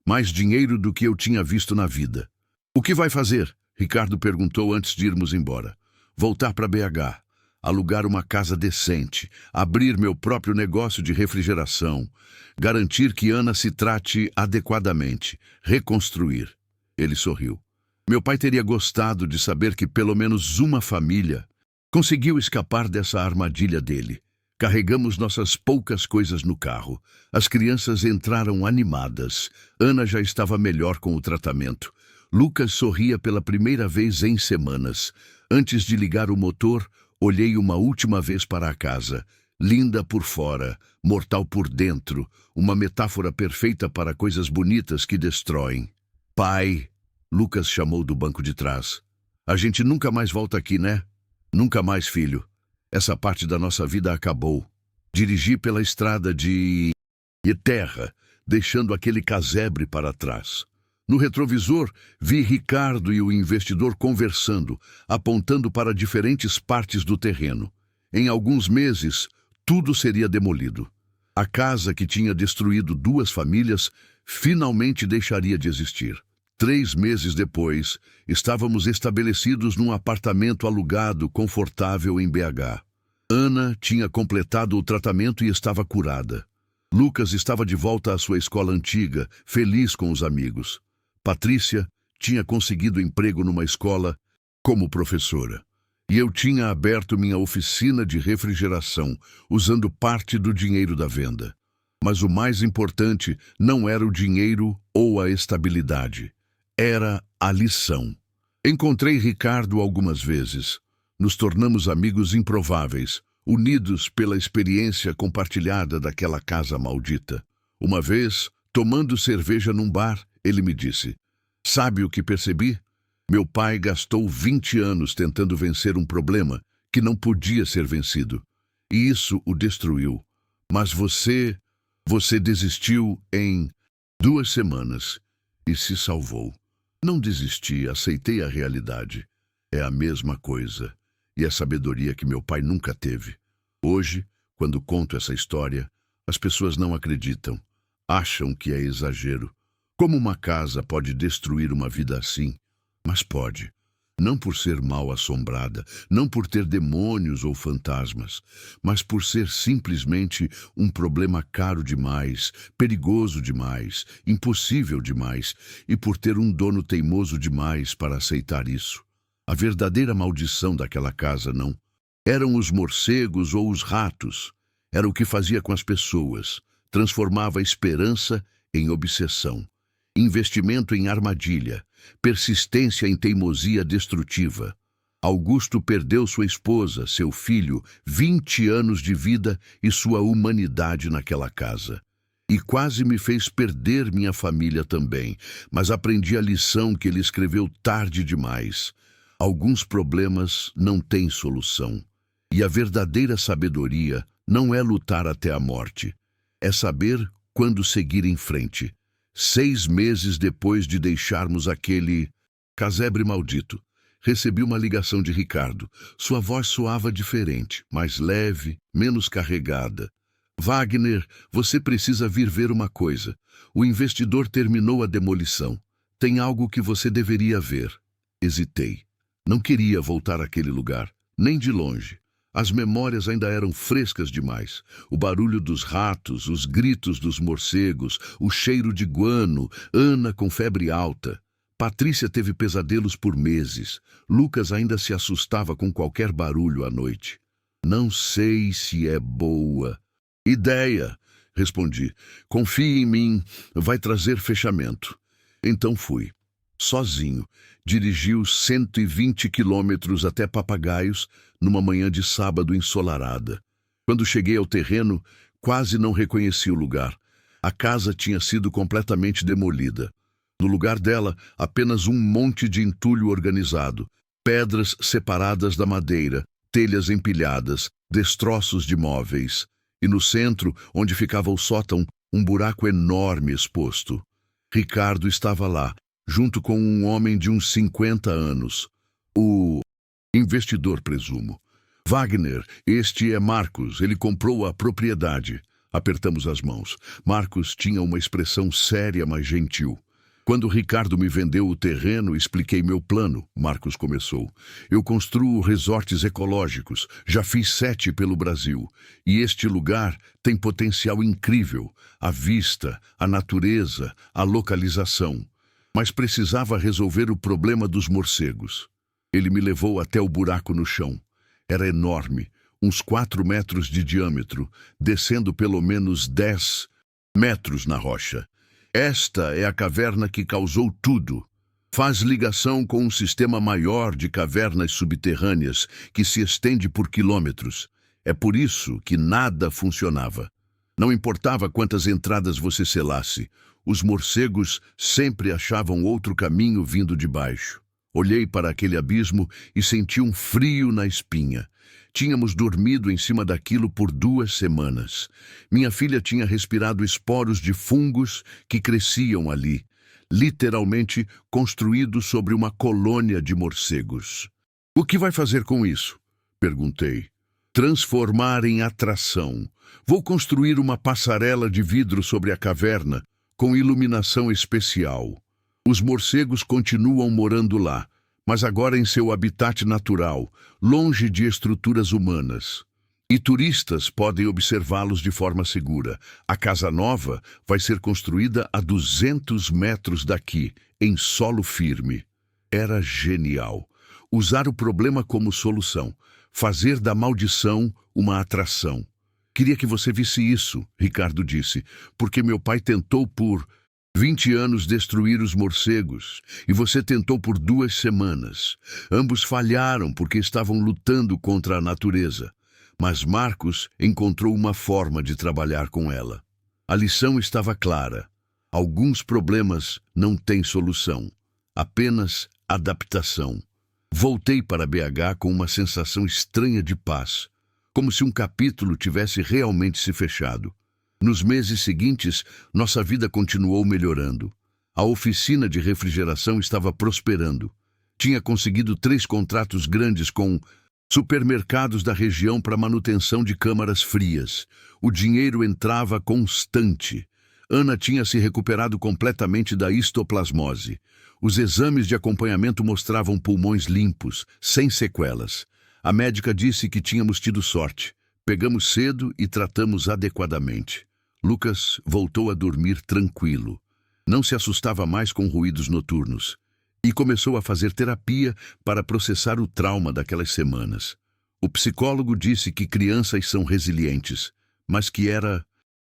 Mais dinheiro do que eu tinha visto na vida. "O que vai fazer?" Ricardo perguntou antes de irmos embora. "Voltar para BH. Alugar uma casa decente, abrir meu próprio negócio de refrigeração, garantir que Ana se trate adequadamente, reconstruir." Ele sorriu. Meu pai teria gostado de saber que pelo menos uma família conseguiu escapar dessa armadilha dele. Carregamos nossas poucas coisas no carro. As crianças entraram animadas. Ana já estava melhor com o tratamento. Lucas sorria pela primeira vez em semanas. Antes de ligar o motor, olhei uma última vez para a casa. Linda por fora, mortal por dentro, uma metáfora perfeita para coisas bonitas que destroem. "Pai", Lucas chamou do banco de trás. "A gente nunca mais volta aqui, né?" "Nunca mais, filho. Essa parte da nossa vida acabou." Dirigi pela estrada de terra, deixando aquele casebre para trás. No retrovisor, vi Ricardo e o investidor conversando, apontando para diferentes partes do terreno. Em alguns meses, tudo seria demolido. A casa que tinha destruído 2 famílias finalmente deixaria de existir. 3 meses depois, estávamos estabelecidos num apartamento alugado confortável em BH. Ana tinha completado o tratamento e estava curada. Lucas estava de volta à sua escola antiga, feliz com os amigos. Patrícia tinha conseguido emprego numa escola como professora. E eu tinha aberto minha oficina de refrigeração, usando parte do dinheiro da venda. Mas o mais importante não era o dinheiro ou a estabilidade. Era a lição. Encontrei Ricardo algumas vezes. Nos tornamos amigos improváveis, unidos pela experiência compartilhada daquela casa maldita. Uma vez, tomando cerveja num bar, ele me disse: "Sabe o que percebi? Meu pai gastou 20 anos tentando vencer um problema que não podia ser vencido. E isso o destruiu. Mas você desistiu em 2 semanas e se salvou." Não desisti, aceitei a realidade. É a mesma coisa. E a sabedoria que meu pai nunca teve. Hoje, quando conto essa história, as pessoas não acreditam. Acham que é exagero. Como uma casa pode destruir uma vida assim? Mas pode. Não por ser mal assombrada, não por ter demônios ou fantasmas, mas por ser simplesmente um problema caro demais, perigoso demais, impossível demais, e por ter um dono teimoso demais para aceitar isso. A verdadeira maldição daquela casa não eram os morcegos ou os ratos. Era o que fazia com as pessoas. Transformava a esperança em obsessão, investimento em armadilha, persistência em teimosia destrutiva. Augusto perdeu sua esposa, seu filho, 20 anos de vida e sua humanidade naquela casa. E quase me fez perder minha família também, mas aprendi a lição que ele escreveu tarde demais. Alguns problemas não têm solução. E a verdadeira sabedoria não é lutar até a morte. É saber quando seguir em frente. 6 meses depois de deixarmos aquele casebre maldito, recebi uma ligação de Ricardo. Sua voz soava diferente, mais leve, menos carregada. Wagner, você precisa vir ver uma coisa. O investidor terminou a demolição. Tem algo que você deveria ver. Hesitei. Não queria voltar àquele lugar, nem de longe. As memórias ainda eram frescas demais. O barulho dos ratos, os gritos dos morcegos, o cheiro de guano, Ana com febre alta. Patrícia teve pesadelos por meses. Lucas ainda se assustava com qualquer barulho à noite. Não sei se é boa ideia, respondi. Confie em mim, vai trazer fechamento. Então fui. Sozinho, dirigi os 120 quilômetros até Papagaios, numa manhã de sábado ensolarada. Quando cheguei ao terreno, quase não reconheci o lugar. A casa tinha sido completamente demolida. No lugar dela, apenas um monte de entulho organizado, pedras separadas da madeira, telhas empilhadas, destroços de móveis. E no centro, onde ficava o sótão, um buraco enorme exposto. Ricardo estava lá, junto com um homem de uns 50 anos. O investidor, presumo. Wagner, este é Marcos, ele comprou a propriedade. Apertamos as mãos. Marcos tinha uma expressão séria, mas gentil. Quando Ricardo me vendeu o terreno, expliquei meu plano, Marcos começou. Eu construo resorts ecológicos, já fiz 7 pelo Brasil. E este lugar tem potencial incrível. A vista, a natureza, a localização. Mas precisava resolver o problema dos morcegos. Ele me levou até o buraco no chão. Era enorme, uns 4 metros de diâmetro, descendo pelo menos 10 metros na rocha. Esta é a caverna que causou tudo. Faz ligação com um sistema maior de cavernas subterrâneas que se estende por quilômetros. É por isso que nada funcionava. Não importava quantas entradas você selasse, os morcegos sempre achavam outro caminho vindo de baixo. Olhei para aquele abismo e senti um frio na espinha. Tínhamos dormido em cima daquilo por 2 semanas. Minha filha tinha respirado esporos de fungos que cresciam ali, literalmente construídos sobre uma colônia de morcegos. O que vai fazer com isso? Perguntei. Transformar em atração. Vou construir uma passarela de vidro sobre a caverna, com iluminação especial. Os morcegos continuam morando lá, mas agora em seu habitat natural, longe de estruturas humanas. E turistas podem observá-los de forma segura. A casa nova vai ser construída a 200 metros daqui, em solo firme. Era genial. Usar o problema como solução. Fazer da maldição uma atração. Queria que você visse isso, Ricardo disse, porque meu pai tentou por 20 anos destruir os morcegos, e você tentou por 2 semanas. Ambos falharam porque estavam lutando contra a natureza. Mas Marcos encontrou uma forma de trabalhar com ela. A lição estava clara. Alguns problemas não têm solução, apenas adaptação. Voltei para BH com uma sensação estranha de paz, como se um capítulo tivesse realmente se fechado. Nos meses seguintes, nossa vida continuou melhorando. A oficina de refrigeração estava prosperando. Tinha conseguido 3 contratos grandes com supermercados da região para manutenção de câmaras frias. O dinheiro entrava constante. Ana tinha se recuperado completamente da histoplasmose. Os exames de acompanhamento mostravam pulmões limpos, sem sequelas. A médica disse que tínhamos tido sorte. Pegamos cedo e tratamos adequadamente. Lucas voltou a dormir tranquilo. Não se assustava mais com ruídos noturnos. E começou a fazer terapia para processar o trauma daquelas semanas. O psicólogo disse que crianças são resilientes, mas que era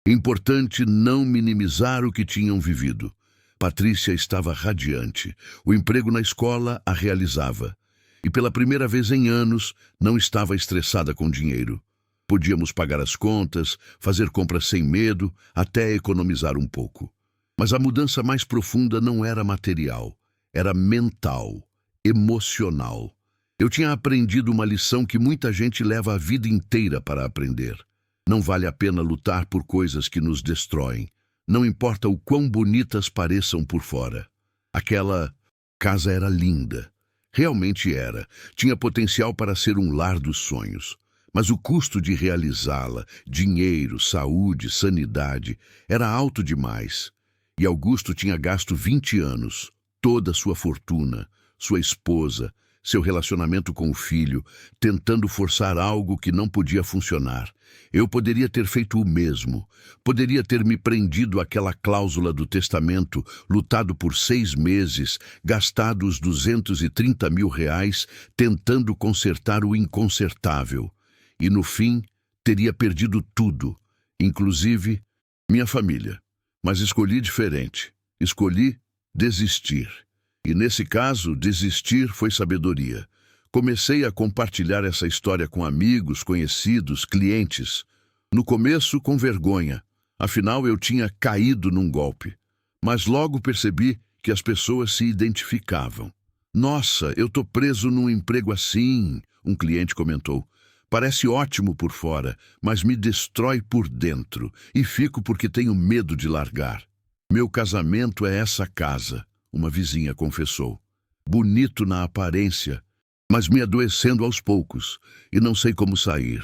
importante não minimizar o que tinham vivido. Patrícia estava radiante. O emprego na escola a realizava. E pela primeira vez em anos, não estava estressada com dinheiro. Podíamos pagar as contas, fazer compras sem medo, até economizar um pouco. Mas a mudança mais profunda não era material, era mental, emocional. Eu tinha aprendido uma lição que muita gente leva a vida inteira para aprender. Não vale a pena lutar por coisas que nos destroem. Não importa o quão bonitas pareçam por fora. Aquela casa era linda. Realmente era. Tinha potencial para ser um lar dos sonhos. Mas o custo de realizá-la, dinheiro, saúde, sanidade, era alto demais. E Augusto tinha gasto 20 anos, toda a sua fortuna, sua esposa, seu relacionamento com o filho, tentando forçar algo que não podia funcionar. Eu poderia ter feito o mesmo. Poderia ter me prendido àquela cláusula do testamento, lutado por 6 meses, gastado os R$ 230 mil tentando consertar o inconsertável. E no fim, teria perdido tudo, inclusive minha família. Mas escolhi diferente. Escolhi desistir. E nesse caso, desistir foi sabedoria. Comecei a compartilhar essa história com amigos, conhecidos, clientes. No começo, com vergonha. Afinal, eu tinha caído num golpe. Mas logo percebi que as pessoas se identificavam. Nossa, eu tô preso num emprego assim, um cliente comentou. Parece ótimo por fora, mas me destrói por dentro. E fico porque tenho medo de largar. Meu casamento é essa casa, uma vizinha confessou. Bonito na aparência, mas me adoecendo aos poucos, e não sei como sair.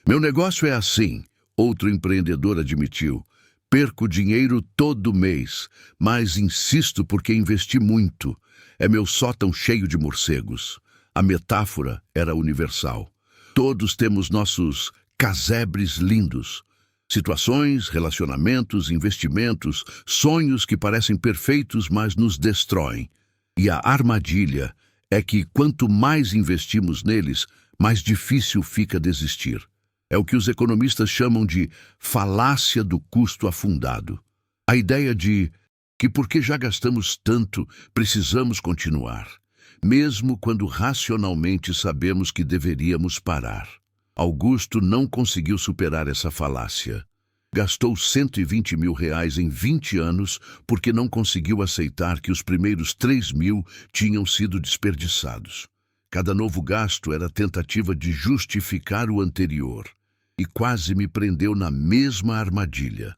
Meu negócio é assim, outro empreendedor admitiu. Perco dinheiro todo mês, mas insisto porque investi muito. É meu sótão cheio de morcegos. A metáfora era universal. Todos temos nossos casebres lindos. Situações, relacionamentos, investimentos, sonhos que parecem perfeitos, mas nos destroem. E a armadilha é que quanto mais investimos neles, mais difícil fica desistir. É o que os economistas chamam de falácia do custo afundado. A ideia de que porque já gastamos tanto, precisamos continuar, mesmo quando racionalmente sabemos que deveríamos parar. Augusto não conseguiu superar essa falácia. Gastou R$ 120 mil em 20 anos porque não conseguiu aceitar que os primeiros 3 mil tinham sido desperdiçados. Cada novo gasto era tentativa de justificar o anterior. E quase me prendeu na mesma armadilha.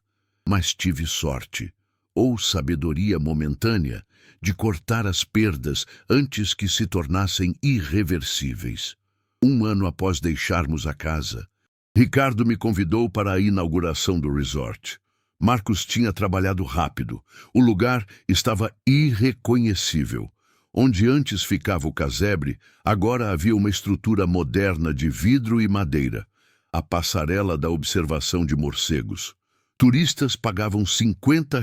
Mas tive sorte, ou sabedoria momentânea, de cortar as perdas antes que se tornassem irreversíveis. 1 ano após deixarmos a casa, Ricardo me convidou para a inauguração do resort. Marcos tinha trabalhado rápido. O lugar estava irreconhecível. Onde antes ficava o casebre, agora havia uma estrutura moderna de vidro e madeira. A passarela da observação de morcegos. Turistas pagavam R$ 50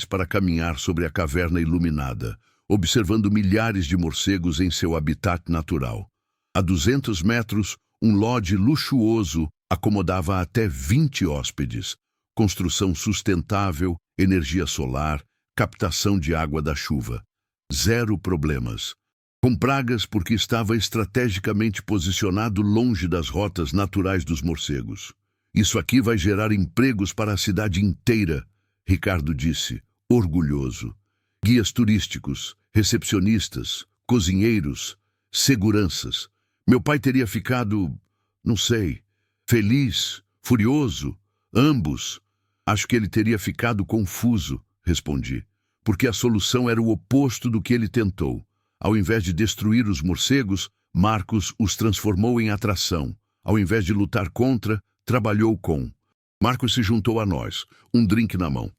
para caminhar sobre a caverna iluminada, observando milhares de morcegos em seu habitat natural. A 200 metros, um lodge luxuoso acomodava até 20 hóspedes. Construção sustentável, energia solar, captação de água da chuva. 0 problemas. Com pragas porque estava estrategicamente posicionado longe das rotas naturais dos morcegos. Isso aqui vai gerar empregos para a cidade inteira, Ricardo disse, orgulhoso. Guias turísticos, recepcionistas, cozinheiros, seguranças. Meu pai teria ficado, não sei, feliz, furioso, ambos. Acho que ele teria ficado confuso, respondi, porque a solução era o oposto do que ele tentou. Ao invés de destruir os morcegos, Marcos os transformou em atração. Ao invés de lutar contra, trabalhou com. Marcos se juntou a nós, um drink na mão.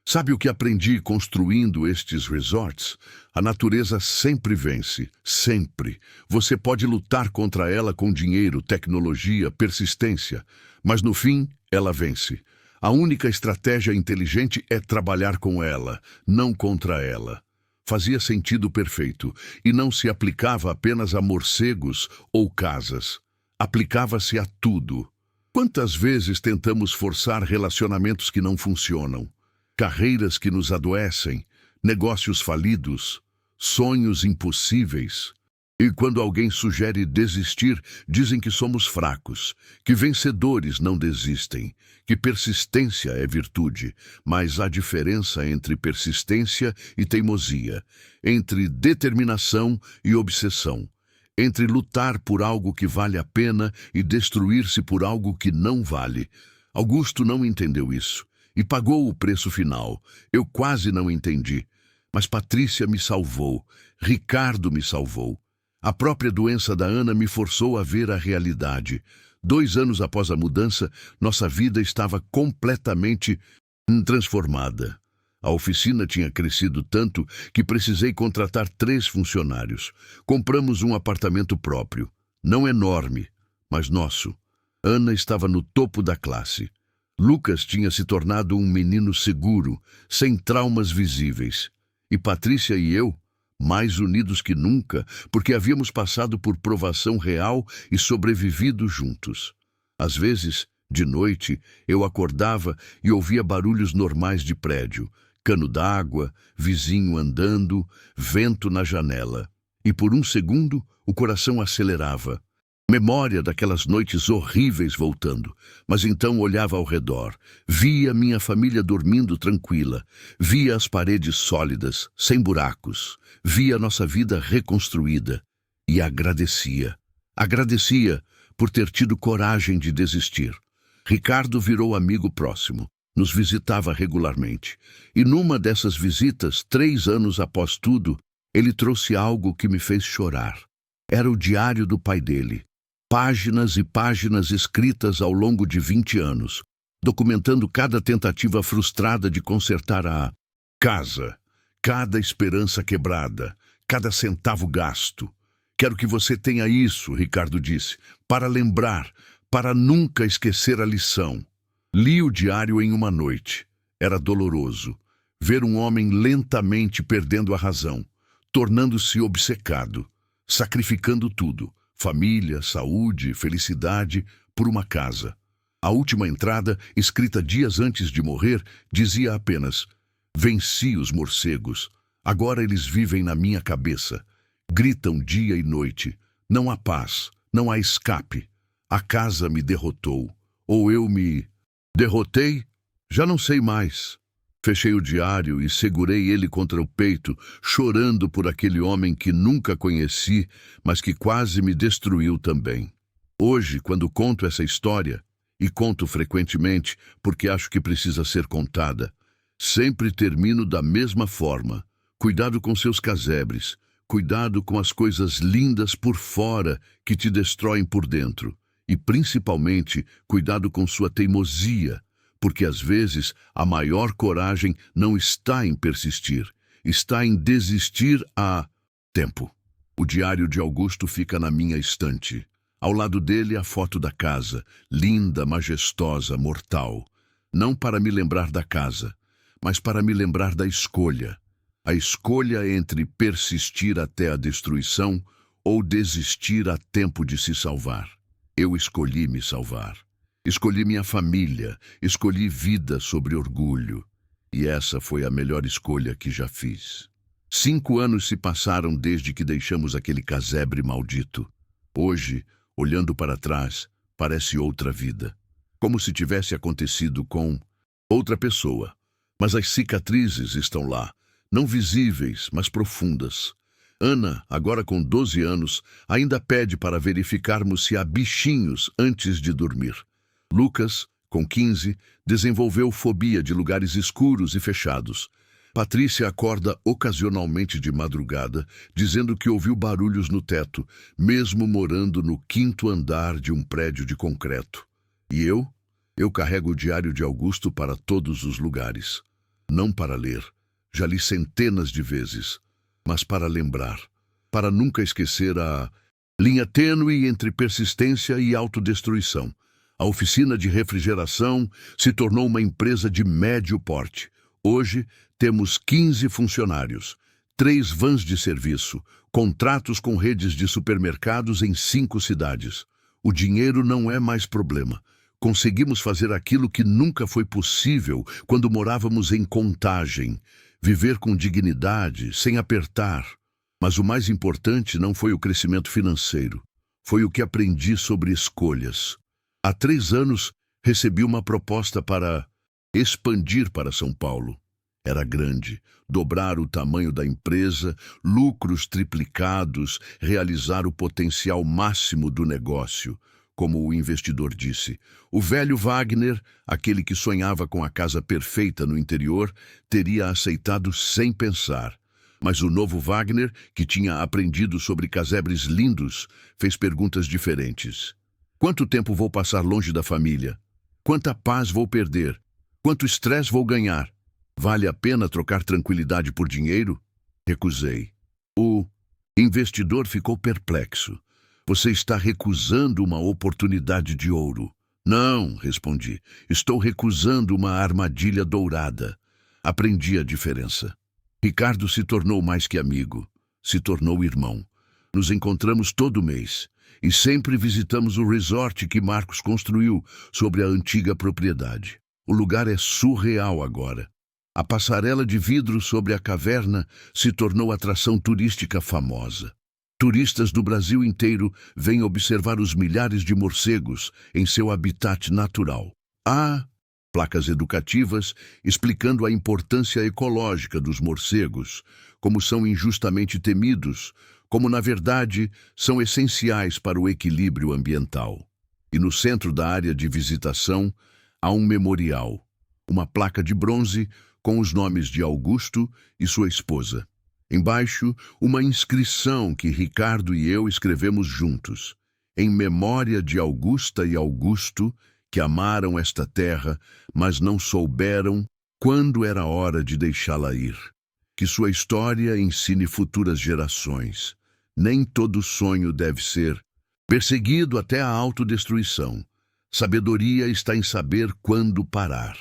Sabe o que aprendi construindo estes resorts? A natureza sempre vence, sempre. Você pode lutar contra ela com dinheiro, tecnologia, persistência, mas no fim, ela vence. A única estratégia inteligente é trabalhar com ela, não contra ela. Fazia sentido perfeito e não se aplicava apenas a morcegos ou casas. Aplicava-se a tudo. Quantas vezes tentamos forçar relacionamentos que não funcionam? Carreiras que nos adoecem, negócios falidos, sonhos impossíveis. E quando alguém sugere desistir, dizem que somos fracos, que vencedores não desistem, que persistência é virtude, mas há diferença entre persistência e teimosia, entre determinação e obsessão, entre lutar por algo que vale a pena e destruir-se por algo que não vale. Augusto não entendeu isso e pagou o preço final. Eu quase não entendi, mas Patrícia me salvou, Ricardo me salvou. A própria doença da Ana me forçou a ver a realidade. 2 anos após a mudança, nossa vida estava completamente transformada. A oficina tinha crescido tanto que precisei contratar 3 funcionários. Compramos um apartamento próprio. Não enorme, mas nosso. Ana estava no topo da classe. Lucas tinha se tornado um menino seguro, sem traumas visíveis. E Patrícia e eu, mais unidos que nunca, porque havíamos passado por provação real e sobrevivido juntos. Às vezes, de noite, eu acordava e ouvia barulhos normais de prédio, cano d'água, vizinho andando, vento na janela. E por um segundo, o coração acelerava. Memória daquelas noites horríveis voltando, mas então olhava ao redor, via minha família dormindo tranquila, via as paredes sólidas, sem buracos, via nossa vida reconstruída e agradecia. Agradecia por ter tido coragem de desistir. Ricardo virou amigo próximo, nos visitava regularmente, e numa dessas visitas, 3 anos após tudo, ele trouxe algo que me fez chorar. Era o diário do pai dele. Páginas e páginas escritas ao longo de 20 anos, documentando cada tentativa frustrada de consertar a casa, cada esperança quebrada, cada centavo gasto. Quero que você tenha isso, Ricardo disse, para lembrar, para nunca esquecer a lição. Li o diário em uma noite. Era doloroso ver um homem lentamente perdendo a razão, tornando-se obcecado, sacrificando tudo. Família, saúde, felicidade, por uma casa. A última entrada, escrita dias antes de morrer, dizia apenas: venci os morcegos, agora eles vivem na minha cabeça. Gritam dia e noite. Não há paz, não há escape. A casa me derrotou. Ou eu me derrotei? Já não sei mais. Fechei o diário e segurei ele contra o peito, chorando por aquele homem que nunca conheci, mas que quase me destruiu também. Hoje, quando conto essa história, e conto frequentemente porque acho que precisa ser contada, sempre termino da mesma forma. Cuidado com seus casebres, cuidado com as coisas lindas por fora que te destroem por dentro, e principalmente, cuidado com sua teimosia, porque às vezes a maior coragem não está em persistir, está em desistir a tempo. O diário de Augusto fica na minha estante. Ao lado dele a foto da casa, linda, majestosa, mortal. Não para me lembrar da casa, mas para me lembrar da escolha. A escolha entre persistir até a destruição ou desistir a tempo de se salvar. Eu escolhi me salvar. Escolhi minha família, escolhi vida sobre orgulho. E essa foi a melhor escolha que já fiz. 5 anos se passaram desde que deixamos aquele casebre maldito. Hoje, olhando para trás, parece outra vida. Como se tivesse acontecido com outra pessoa. Mas as cicatrizes estão lá, não visíveis, mas profundas. Ana, agora com 12 anos, ainda pede para verificarmos se há bichinhos antes de dormir. Lucas, com 15, desenvolveu fobia de lugares escuros e fechados. Patrícia acorda ocasionalmente de madrugada, dizendo que ouviu barulhos no teto, mesmo morando no 5º andar de um prédio de concreto. E eu carrego o diário de Augusto para todos os lugares. Não para ler, já li centenas de vezes, mas para lembrar, para nunca esquecer a linha tênue entre persistência e autodestruição. A oficina de refrigeração se tornou uma empresa de médio porte. Hoje, temos 15 funcionários, 3 vans de serviço, contratos com redes de supermercados em 5 cidades. O dinheiro não é mais problema. Conseguimos fazer aquilo que nunca foi possível quando morávamos em Contagem. viver com dignidade, sem apertar. Mas o mais importante não foi o crescimento financeiro, foi o que aprendi sobre escolhas. Há 3 anos, recebi uma proposta para expandir para São Paulo. Era grande, dobrar o tamanho da empresa, lucros triplicados, realizar o potencial máximo do negócio. Como o investidor disse, o velho Wagner, aquele que sonhava com a casa perfeita no interior, teria aceitado sem pensar. Mas o novo Wagner, que tinha aprendido sobre casebres lindos, fez perguntas diferentes. Quanto tempo vou passar longe da família? Quanta paz vou perder? Quanto estresse vou ganhar? Vale a pena trocar tranquilidade por dinheiro? Recusei. O investidor ficou perplexo. Você está recusando uma oportunidade de ouro. Não, respondi. Estou recusando uma armadilha dourada. Aprendi a diferença. Ricardo se tornou mais que amigo. Se tornou irmão. Nos encontramos todo mês. E sempre visitamos o resort que Marcos construiu sobre a antiga propriedade. O lugar é surreal agora. A passarela de vidro sobre a caverna se tornou atração turística famosa. Turistas do Brasil inteiro vêm observar os milhares de morcegos em seu habitat natural. Há placas educativas explicando a importância ecológica dos morcegos, como são injustamente temidos, como na verdade são essenciais para o equilíbrio ambiental. E no centro da área de visitação há um memorial, uma placa de bronze com os nomes de Augusto e sua esposa. Embaixo, uma inscrição que Ricardo e eu escrevemos juntos. Em memória de Augusta e Augusto, que amaram esta terra, mas não souberam quando era hora de deixá-la ir. Que sua história ensine futuras gerações. Nem todo sonho deve ser perseguido até a autodestruição. Sabedoria está em saber quando parar.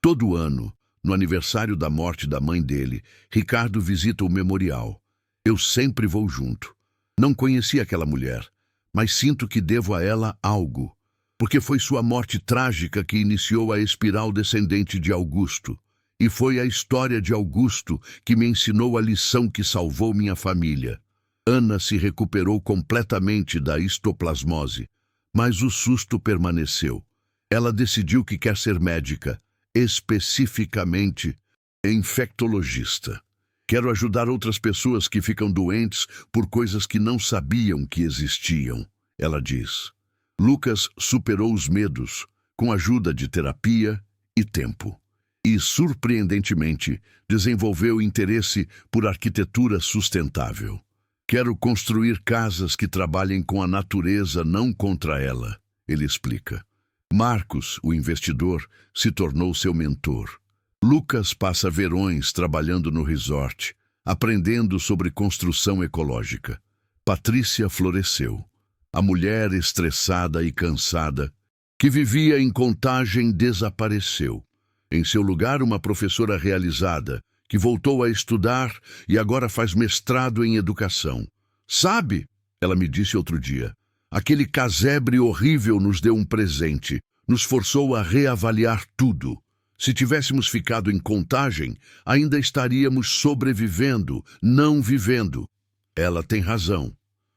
Todo ano, no aniversário da morte da mãe dele, Ricardo visita o memorial. Eu sempre vou junto. Não conheci aquela mulher, mas sinto que devo a ela algo, porque foi sua morte trágica que iniciou a espiral descendente de Augusto. E foi a história de Augusto que me ensinou a lição que salvou minha família. Ana se recuperou completamente da histoplasmose, mas o susto permaneceu. Ela decidiu que quer ser médica, especificamente infectologista. Quero ajudar outras pessoas que ficam doentes por coisas que não sabiam que existiam, ela diz. Lucas superou os medos com a ajuda de terapia e tempo. E, surpreendentemente, desenvolveu interesse por arquitetura sustentável. Quero construir casas que trabalhem com a natureza, não contra ela, ele explica. Marcos, o investidor, se tornou seu mentor. Lucas passa verões trabalhando no resort, aprendendo sobre construção ecológica. Patrícia floresceu. A mulher estressada e cansada, que vivia em Contagem, desapareceu. Em seu lugar, uma professora realizada, que voltou a estudar e agora faz mestrado em educação. Sabe, ela me disse outro dia, aquele casebre horrível nos deu um presente, nos forçou a reavaliar tudo. Se tivéssemos ficado em Contagem, ainda estaríamos sobrevivendo, não vivendo. Ela tem razão.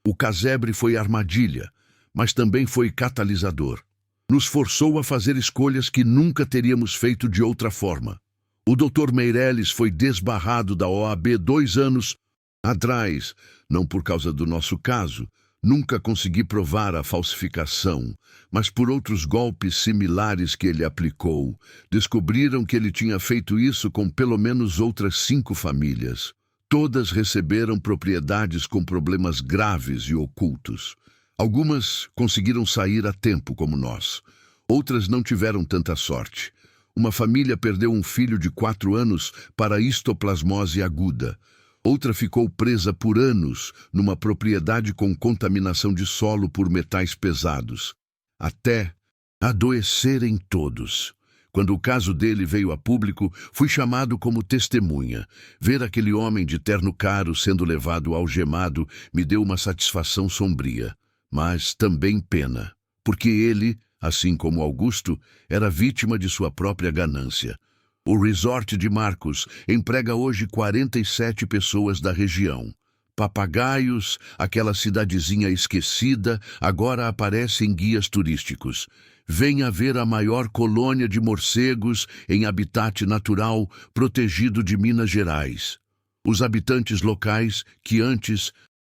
O casebre foi armadilha, mas também foi catalisador. Nos forçou a fazer escolhas que nunca teríamos feito de outra forma. O Dr. Meirelles foi desbarrado da OAB 2 anos atrás, não por causa do nosso caso. Nunca consegui provar a falsificação, mas por outros golpes similares que ele aplicou, descobriram que ele tinha feito isso com pelo menos outras 5 famílias. Todas receberam propriedades com problemas graves e ocultos. Algumas conseguiram sair a tempo, como nós. Outras não tiveram tanta sorte. Uma família perdeu um filho de 4 anos para histoplasmose aguda. Outra ficou presa por anos numa propriedade com contaminação de solo por metais pesados, até adoecerem todos. Quando o caso dele veio a público, fui chamado como testemunha. Ver aquele homem de terno caro sendo levado algemado me deu uma satisfação sombria, mas também pena, porque ele, assim como Augusto, era vítima de sua própria ganância. O resort de Marcos emprega hoje 47 pessoas da região. Papagaios, aquela cidadezinha esquecida, agora aparece em guias turísticos. Venha ver a maior colônia de morcegos em habitat natural protegido de Minas Gerais. Os habitantes locais, que antes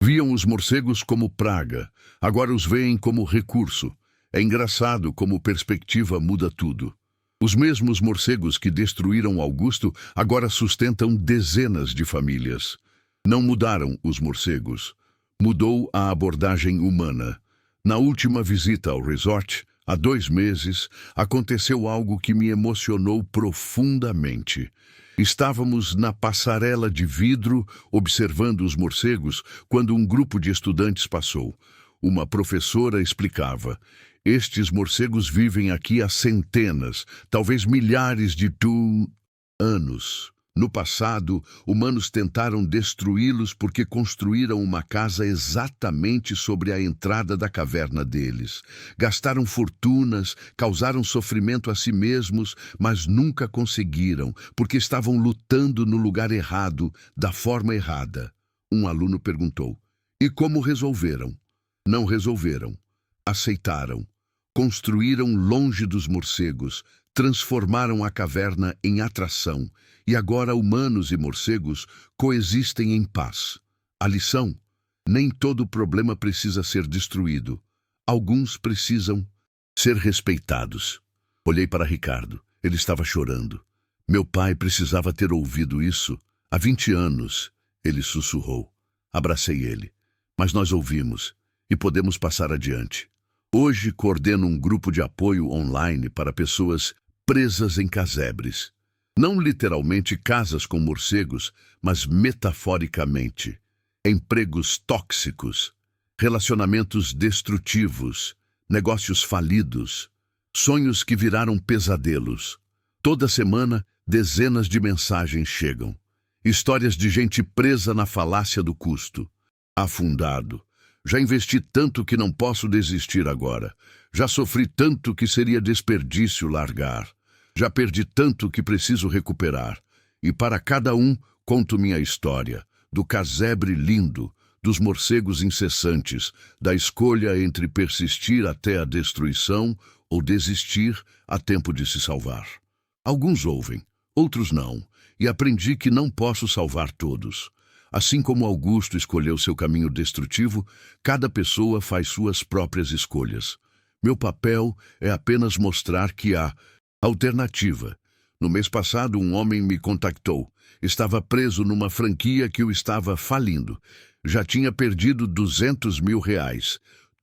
viam os morcegos como praga, agora os veem como recurso. É engraçado como perspectiva muda tudo. Os mesmos morcegos que destruíram Augusto agora sustentam dezenas de famílias. Não mudaram os morcegos. Mudou a abordagem humana. Na última visita ao resort, há 2 meses, aconteceu algo que me emocionou profundamente. Estávamos na passarela de vidro, observando os morcegos, quando um grupo de estudantes passou. Uma professora explicava: estes morcegos vivem aqui há centenas, talvez milhares de anos. No passado, humanos tentaram destruí-los porque construíram uma casa exatamente sobre a entrada da caverna deles. Gastaram fortunas, causaram sofrimento a si mesmos, mas nunca conseguiram, porque estavam lutando no lugar errado, da forma errada. Um aluno perguntou: e como resolveram? Não resolveram. Aceitaram. Construíram longe dos morcegos, transformaram a caverna em atração, e agora humanos e morcegos coexistem em paz. A lição: nem todo problema precisa ser destruído. Alguns precisam ser respeitados. Olhei para Ricardo. Ele estava chorando. Meu pai precisava ter ouvido isso há 20 anos, ele sussurrou. Abracei ele. Mas nós ouvimos e podemos passar adiante. Hoje coordeno um grupo de apoio online para pessoas presas em casebres. Não literalmente casas com morcegos, mas metaforicamente. Empregos tóxicos, relacionamentos destrutivos, negócios falidos, sonhos que viraram pesadelos. Toda semana, dezenas de mensagens chegam. Histórias de gente presa na falácia do custo. Afundado. Já investi tanto que não posso desistir agora. Já sofri tanto que seria desperdício largar. Já perdi tanto que preciso recuperar. E para cada um, conto minha história. Do casebre lindo, dos morcegos incessantes, da escolha entre persistir até a destruição ou desistir a tempo de se salvar. Alguns ouvem, outros não, e aprendi que não posso salvar todos. Assim como Augusto escolheu seu caminho destrutivo, cada pessoa faz suas próprias escolhas. Meu papel é apenas mostrar que há alternativa. No mês passado, um homem me contactou. Estava preso numa franquia que o estava falindo. Já tinha perdido R$200 mil.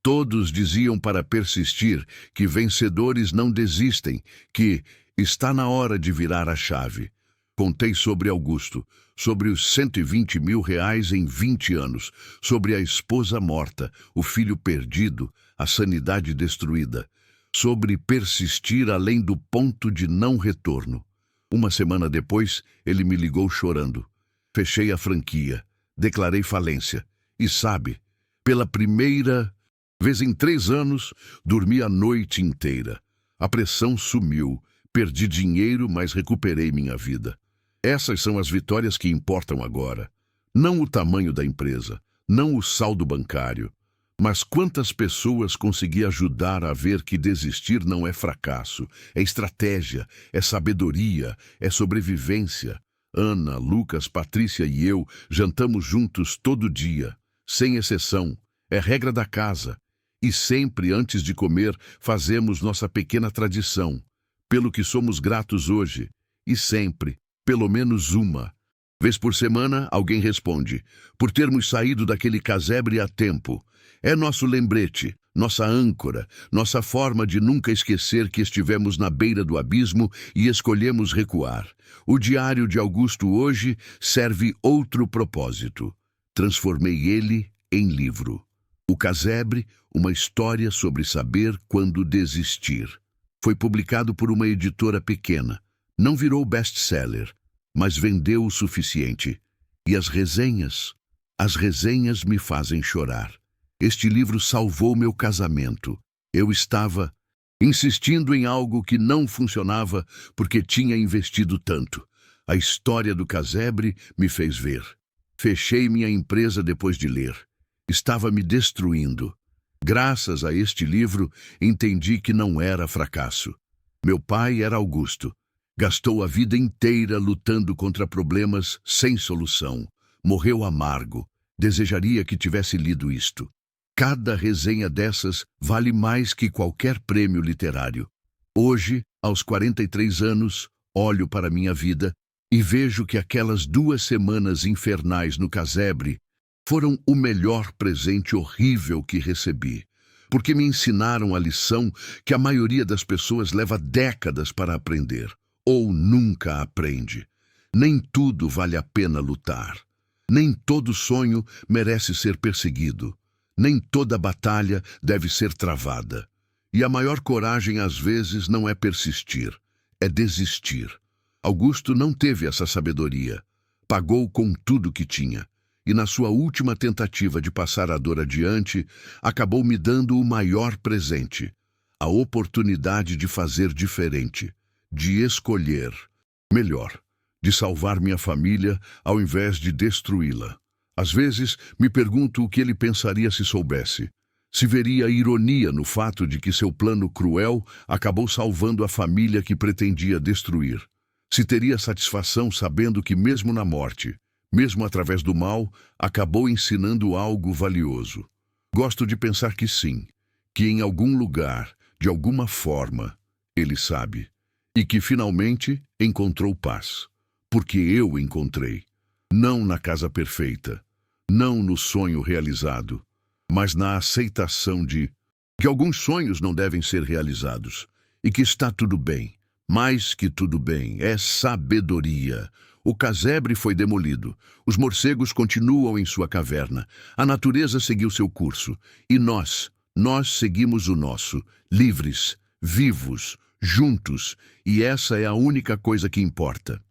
Todos diziam para persistir que vencedores não desistem, que está na hora de virar a chave. Contei sobre Augusto, sobre os R$120 mil em 20 anos, sobre a esposa morta, o filho perdido, a sanidade destruída, sobre persistir além do ponto de não retorno. Uma semana depois, ele me ligou chorando. Fechei a franquia, declarei falência. E sabe, pela primeira vez em 3 anos, dormi a noite inteira. A pressão sumiu, perdi dinheiro, mas recuperei minha vida. Essas são as vitórias que importam agora. Não o tamanho da empresa, não o saldo bancário, mas quantas pessoas consegui ajudar a ver que desistir não é fracasso, é estratégia, é sabedoria, é sobrevivência. Ana, Lucas, Patrícia e eu jantamos juntos todo dia, sem exceção. É regra da casa. E sempre antes de comer fazemos nossa pequena tradição, pelo que somos gratos hoje, e sempre, pelo menos uma vez por semana, alguém responde, por termos saído daquele casebre a tempo. É nosso lembrete, nossa âncora, nossa forma de nunca esquecer que estivemos na beira do abismo e escolhemos recuar. O diário de Augusto hoje serve outro propósito. Transformei ele em livro. O Casebre, uma história sobre saber quando desistir. Foi publicado por uma editora pequena. Não virou best-seller, mas vendeu o suficiente. E as resenhas? As resenhas me fazem chorar. Este livro salvou meu casamento. Eu estava insistindo em algo que não funcionava porque tinha investido tanto. A história do casebre me fez ver. Fechei minha empresa depois de ler. Estava me destruindo. Graças a este livro, entendi que não era fracasso. Meu pai era Augusto. Gastou a vida inteira lutando contra problemas sem solução. Morreu amargo. Desejaria que tivesse lido isto. Cada resenha dessas vale mais que qualquer prêmio literário. Hoje, aos 43 anos, olho para minha vida e vejo que aquelas 2 semanas infernais no casebre foram o melhor presente horrível que recebi, porque me ensinaram a lição que a maioria das pessoas leva décadas para aprender, ou nunca aprende. Nem tudo vale a pena lutar. Nem todo sonho merece ser perseguido. Nem toda batalha deve ser travada. E a maior coragem, às vezes, não é persistir, é desistir. Augusto não teve essa sabedoria. Pagou com tudo que tinha. E na sua última tentativa de passar a dor adiante, acabou me dando o maior presente. A oportunidade de fazer diferente, de escolher melhor, de salvar minha família ao invés de destruí-la. Às vezes, me pergunto o que ele pensaria se soubesse. Se veria ironia no fato de que seu plano cruel acabou salvando a família que pretendia destruir. Se teria satisfação sabendo que mesmo na morte, mesmo através do mal, acabou ensinando algo valioso. Gosto de pensar que sim, que em algum lugar, de alguma forma, ele sabe. E que finalmente encontrou paz. Porque eu encontrei. Não na casa perfeita, não no sonho realizado, mas na aceitação de que alguns sonhos não devem ser realizados e que está tudo bem. Mais que tudo bem, é sabedoria. O casebre foi demolido, os morcegos continuam em sua caverna, a natureza seguiu seu curso e nós seguimos o nosso, livres, vivos, juntos, e essa é a única coisa que importa.